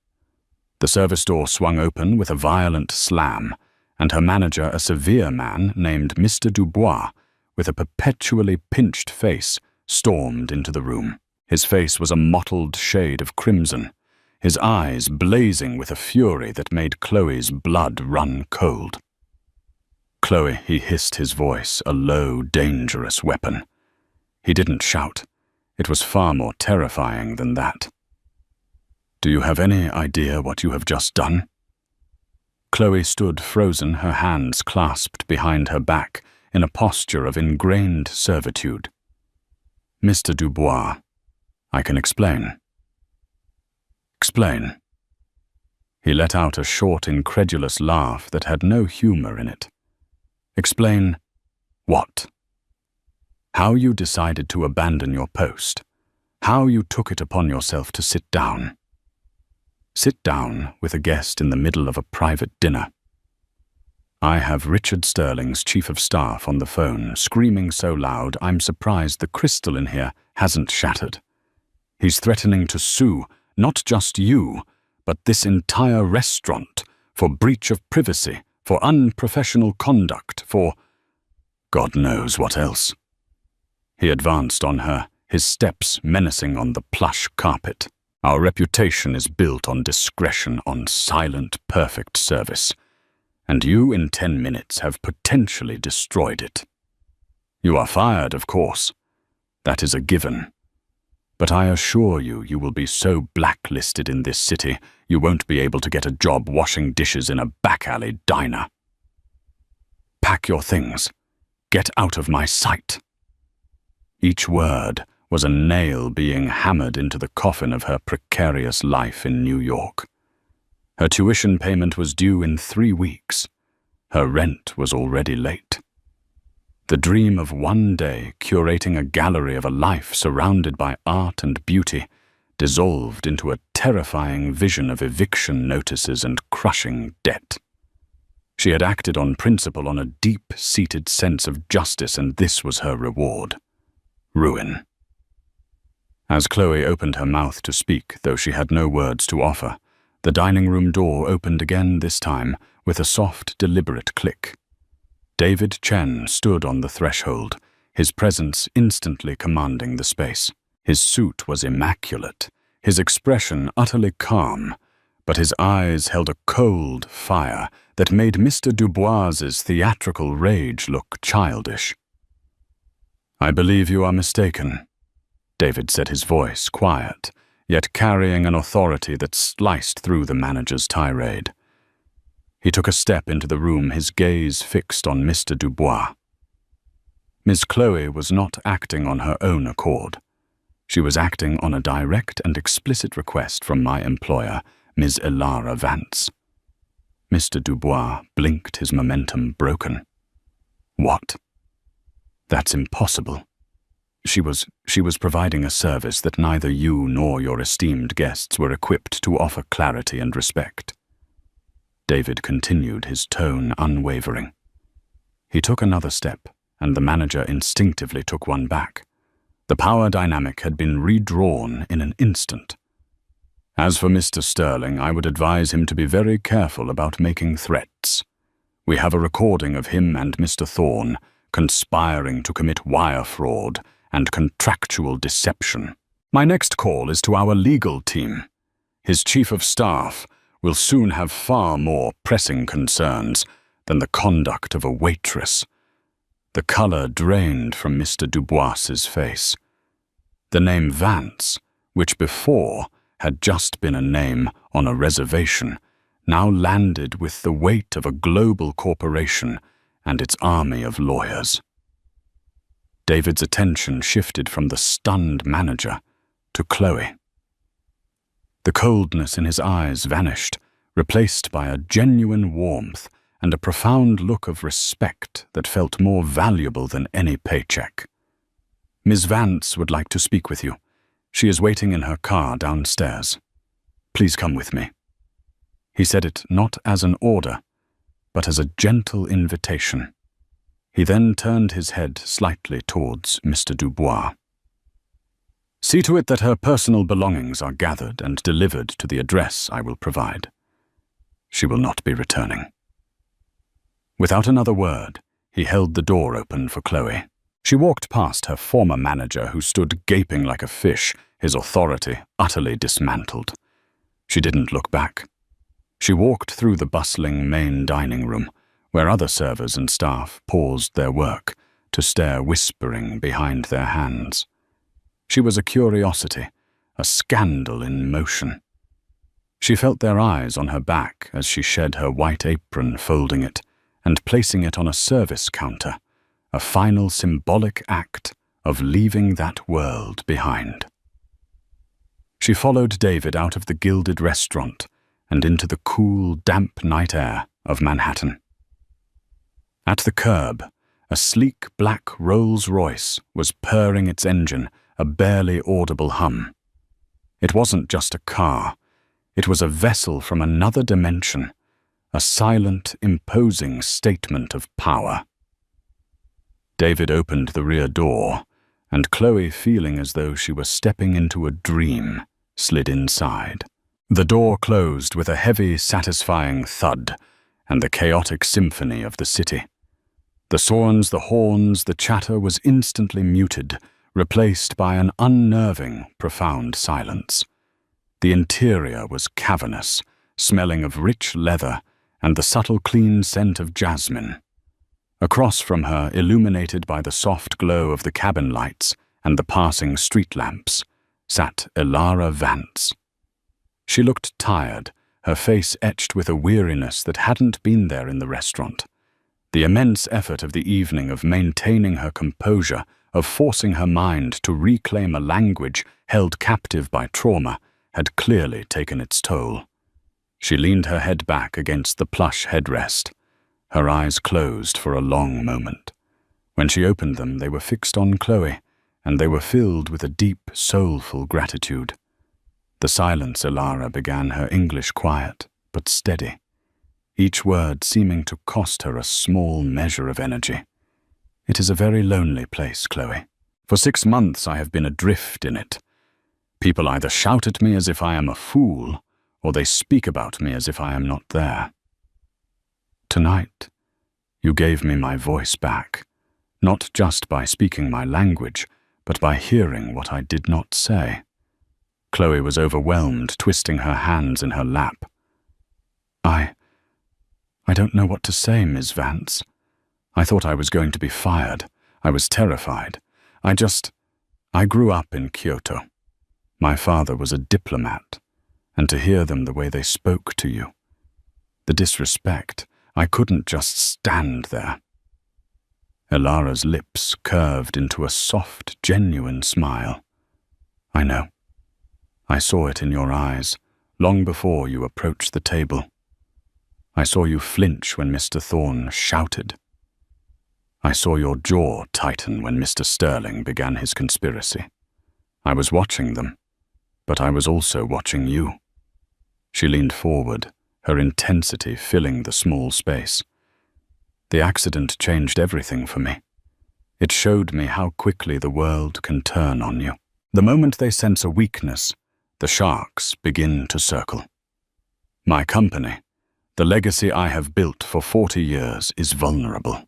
The service door swung open with a violent slam, and her manager, a severe man named Mr. Dubois, with a perpetually pinched face, stormed into the room. His face was a mottled shade of crimson, his eyes blazing with a fury that made Chloe's blood run cold. "Chloe," he hissed, his voice a low, dangerous weapon. He didn't shout. It was far more terrifying than that. "Do you have any idea what you have just done?" Chloe stood frozen, her hands clasped behind her back in a posture of ingrained servitude. "Mr. Dubois, I can explain." "Explain." He let out a short, incredulous laugh that had no humor in it. "Explain what?" "How you decided to abandon your post. How you took it upon yourself to sit down. Sit down with a guest in the middle of a private dinner. I have Richard Sterling's chief of staff on the phone, screaming so loud I'm surprised the crystal in here hasn't shattered. He's threatening to sue not just you, but this entire restaurant for breach of privacy, for unprofessional conduct, for God knows what else." He advanced on her, his steps menacing on the plush carpet. "Our reputation is built on discretion, on silent, perfect service. And you, in 10 minutes, have potentially destroyed it. You are fired, of course. That is a given. But I assure you, you will be so blacklisted in this city, you won't be able to get a job washing dishes in a back-alley diner. Pack your things. Get out of my sight." Each word was a nail being hammered into the coffin of her precarious life in New York. Her tuition payment was due in 3 weeks. Her rent was already late. The dream of one day curating a gallery of a life surrounded by art and beauty dissolved into a terrifying vision of eviction notices and crushing debt. She had acted on principle, on a deep-seated sense of justice, and this was her reward: ruin. As Chloe opened her mouth to speak, though she had no words to offer, the dining room door opened again, this time with a soft, deliberate click. David Chen stood on the threshold, his presence instantly commanding the space. His suit was immaculate, his expression utterly calm, but his eyes held a cold fire that made Mr. Dubois's theatrical rage look childish. "I believe you are mistaken," David said, his voice quiet, yet carrying an authority that sliced through the manager's tirade. He took a step into the room, his gaze fixed on Mr. Dubois. Miss Chloe was not acting on her own accord. She was acting on a direct and explicit request from my employer, Ms. Elara Vance. Mr. Dubois blinked, his momentum broken. "What?" "That's impossible. She was providing a service that neither you nor your esteemed guests were equipped to offer clarity and respect." David continued, his tone unwavering. He took another step, and the manager instinctively took one back. The power dynamic had been redrawn in an instant. "As for Mr. Sterling, I would advise him to be very careful about making threats. We have a recording of him and Mr. Thorne conspiring to commit wire fraud and contractual deception. My next call is to our legal team. His chief of staff will soon have far more pressing concerns than the conduct of a waitress." The color drained from Mr. Dubois's face. The name Vance, which before had just been a name on a reservation, now landed with the weight of a global corporation and its army of lawyers. David's attention shifted from the stunned manager to Chloe. The coldness in his eyes vanished, replaced by a genuine warmth and a profound look of respect that felt more valuable than any paycheck. "Ms. Vance would like to speak with you. She is waiting in her car downstairs. Please come with me." He said it not as an order, but as a gentle invitation. He then turned his head slightly towards Mr. Dubois. "See to it that her personal belongings are gathered and delivered to the address I will provide. She will not be returning." Without another word, he held the door open for Chloe. She walked past her former manager, who stood gaping like a fish, his authority utterly dismantled. She didn't look back. She walked through the bustling main dining room, where other servers and staff paused their work to stare whispering behind their hands. She was a curiosity, a scandal in motion. She felt their eyes on her back as she shed her white apron, folding it and placing it on a service counter, a final symbolic act of leaving that world behind. She followed David out of the gilded restaurant and into the cool, damp night air of Manhattan. At the curb, a sleek black Rolls-Royce was purring its engine, a barely audible hum. It wasn't just a car. It was a vessel from another dimension, a silent, imposing statement of power. David opened the rear door, and Chloe, feeling as though she were stepping into a dream, slid inside. The door closed with a heavy, satisfying thud and the chaotic symphony of the city. The swans, the horns, the chatter was instantly muted, replaced by an unnerving, profound silence. The interior was cavernous, smelling of rich leather and the subtle clean scent of jasmine. Across from her, illuminated by the soft glow of the cabin lights and the passing street lamps, sat Elara Vance. She looked tired, her face etched with a weariness that hadn't been there in the restaurant. The immense effort of the evening of maintaining her composure, of forcing her mind to reclaim a language held captive by trauma, had clearly taken its toll. She leaned her head back against the plush headrest. Her eyes closed for a long moment. When she opened them, they were fixed on Chloe, and they were filled with a deep, soulful gratitude. The silence Elara began her English quiet, but steady, each word seeming to cost her a small measure of energy. "It is a very lonely place, Chloe. For 6 months I have been adrift in it. People either shout at me as if I am a fool, or they speak about me as if I am not there. Tonight, you gave me my voice back, not just by speaking my language, but by hearing what I did not say." Chloe was overwhelmed, twisting her hands in her lap. I don't know what to say, Ms. Vance. I thought I was going to be fired. I was terrified. I grew up in Kyoto. My father was a diplomat, and to hear them the way they spoke to you, the disrespect, I couldn't just stand there. Elara's lips curved into a soft, genuine smile. "I know. I saw it in your eyes, long before you approached the table. I saw you flinch when Mr. Thorne shouted. I saw your jaw tighten when Mr. Sterling began his conspiracy. I was watching them, but I was also watching you." She leaned forward, her intensity filling the small space. "The accident changed everything for me. It showed me how quickly the world can turn on you. The moment they sense a weakness, the sharks begin to circle. My company, the legacy I have built for 40 years, is vulnerable.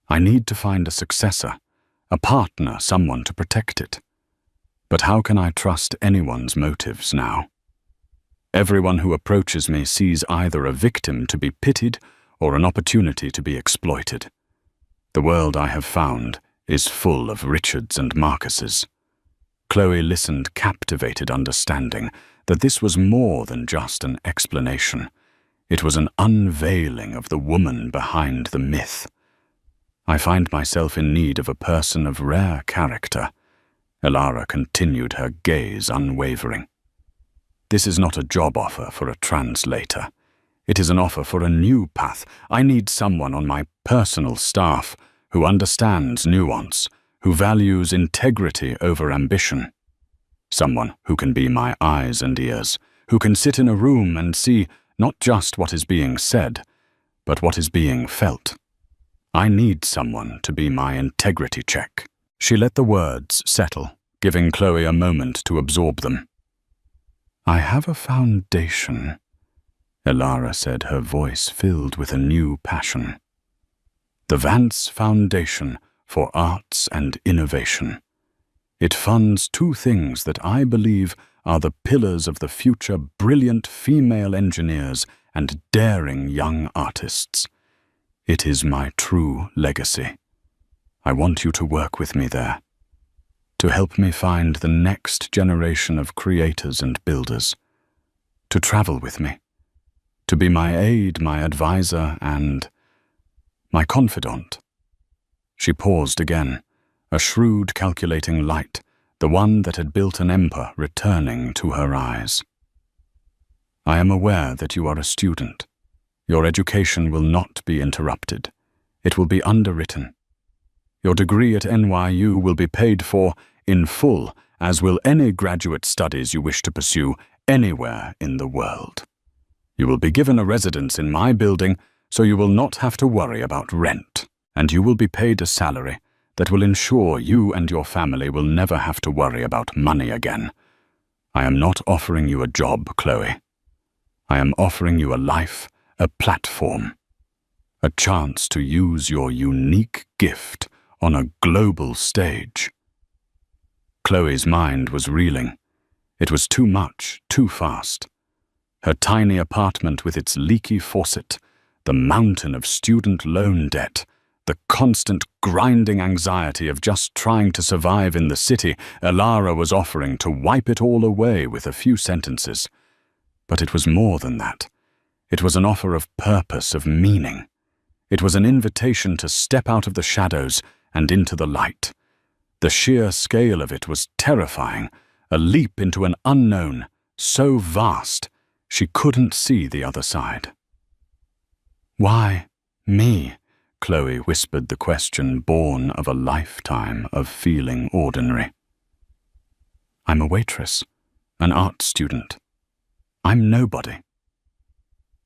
I need to find a successor, a partner, someone to protect it. But how can I trust anyone's motives now? Everyone who approaches me sees either a victim to be pitied or an opportunity to be exploited. The world I have found is full of Richards and Marcuses." Chloe listened, captivated, understanding that this was more than just an explanation. It was an unveiling of the woman behind the myth. "I find myself in need of a person of rare character." Elara continued, her gaze unwavering. "This is not a job offer for a translator. It is an offer for a new path. I need someone on my personal staff who understands nuance, who values integrity over ambition. Someone who can be my eyes and ears, who can sit in a room and see not just what is being said, but what is being felt. I need someone to be my integrity check. She let the words settle, giving Chloe a moment to absorb them. I have a foundation, Elara said, her voice filled with a new passion. The Vance Foundation for Arts and Innovation. It funds two things that I believe are the pillars of the future: brilliant female engineers and daring young artists. It is my true legacy. I want you to work with me there, to help me find the next generation of creators and builders, to travel with me, to be my aide, my advisor, and my confidant. She paused again, a shrewd, calculating light, the one that had built an empire, returning to her eyes. I am aware that you are a student. Your education will not be interrupted. It will be underwritten. Your degree at NYU will be paid for in full, as will any graduate studies you wish to pursue anywhere in the world. You will be given a residence in my building, so you will not have to worry about rent, and you will be paid a salary that will ensure you and your family will never have to worry about money again. I am not offering you a job, Chloe. I am offering you a life, a platform, a chance to use your unique gift on a global stage. Chloe's mind was reeling. It was too much, too fast. Her tiny apartment with its leaky faucet, the mountain of student loan debt, the constant grinding anxiety of just trying to survive in the city Elara was offering to wipe it all away with a few sentences. But it was more than that. It was an offer of purpose, of meaning. It was an invitation to step out of the shadows and into the light. The sheer scale of it was terrifying, a leap into an unknown, so vast she couldn't see the other side. Why me? Chloe whispered the question born of a lifetime of feeling ordinary. I'm a waitress, an art student. I'm nobody.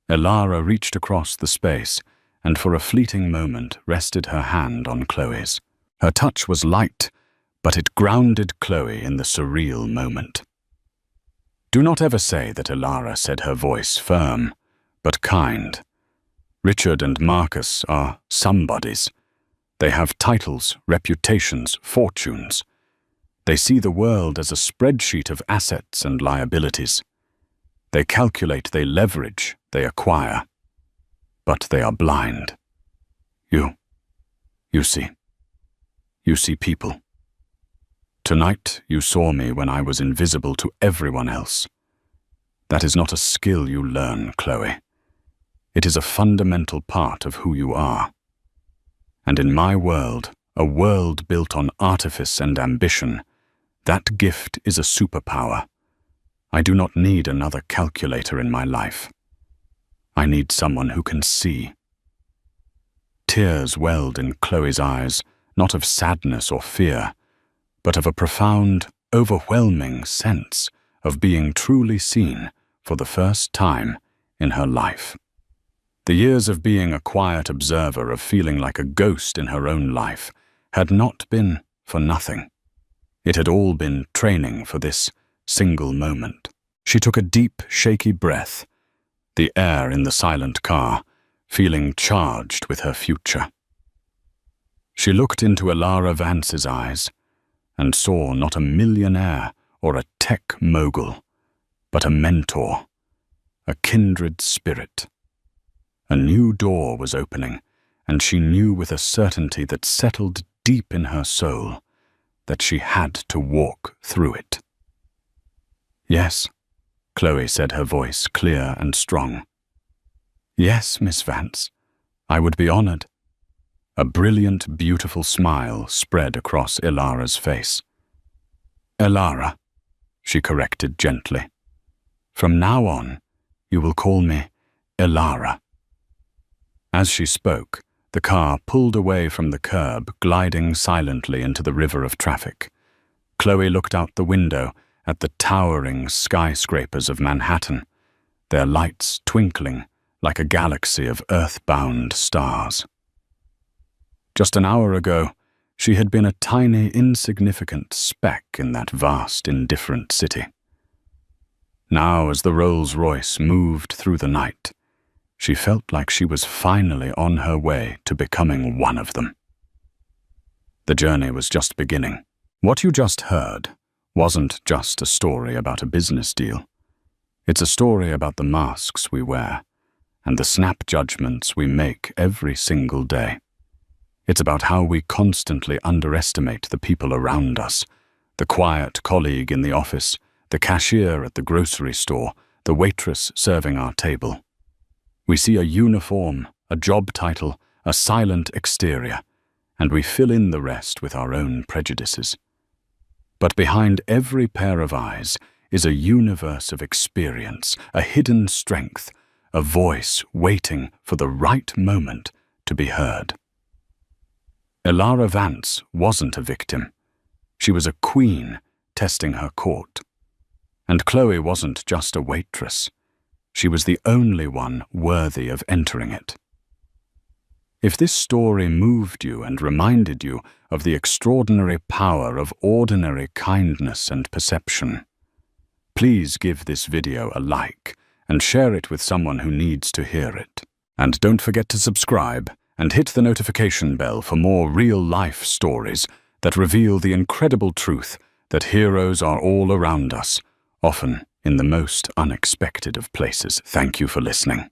Elara reached across the space and for a fleeting moment rested her hand on Chloe's. Her touch was light, but it grounded Chloe in the surreal moment. Do not ever say that Elara said, her voice firm, but kind. Richard and Marcus are somebodies. They have titles, reputations, fortunes. They see the world as a spreadsheet of assets and liabilities. They calculate, they leverage, they acquire. But they are blind. You see. You see people. Tonight you saw me when I was invisible to everyone else. That is not a skill you learn, Chloe. It is a fundamental part of who you are. And in my world, a world built on artifice and ambition, that gift is a superpower. I do not need another calculator in my life. I need someone who can see. Tears welled in Chloe's eyes, not of sadness or fear, but of a profound, overwhelming sense of being truly seen for the first time in her life. The years of being a quiet observer, of feeling like a ghost in her own life, had not been for nothing. It had all been training for this single moment. She took a deep, shaky breath, the air in the silent car, feeling charged with her future. She looked into Elara Vance's eyes and saw not a millionaire or a tech mogul, but a mentor, a kindred spirit. A new door was opening, and she knew with a certainty that settled deep in her soul that she had to walk through it. Yes, Chloe said, her voice clear and strong. Yes, Miss Vance, I would be honored. A brilliant, beautiful smile spread across Elara's face. Elara, she corrected gently. From now on, you will call me Elara. As she spoke, the car pulled away from the curb, gliding silently into the river of traffic. Chloe looked out the window at the towering skyscrapers of Manhattan, their lights twinkling like a galaxy of earthbound stars. Just an hour ago, she had been a tiny, insignificant speck in that vast, indifferent city. Now, as the Rolls-Royce moved through the night, she felt like she was finally on her way to becoming one of them. The journey was just beginning. What you just heard wasn't just a story about a business deal. It's a story about the masks we wear and the snap judgments we make every single day. It's about how we constantly underestimate the people around us, the quiet colleague in the office, the cashier at the grocery store, the waitress serving our table. We see a uniform, a job title, a silent exterior, and we fill in the rest with our own prejudices. But behind every pair of eyes is a universe of experience, a hidden strength, a voice waiting for the right moment to be heard. Elara Vance wasn't a victim. She was a queen testing her court. And Chloe wasn't just a waitress. She was the only one worthy of entering it. If this story moved you and reminded you of the extraordinary power of ordinary kindness and perception, please give this video a like and share it with someone who needs to hear it. And don't forget to subscribe and hit the notification bell for more real-life stories that reveal the incredible truth that heroes are all around us, often in the most unexpected of places. Thank you for listening.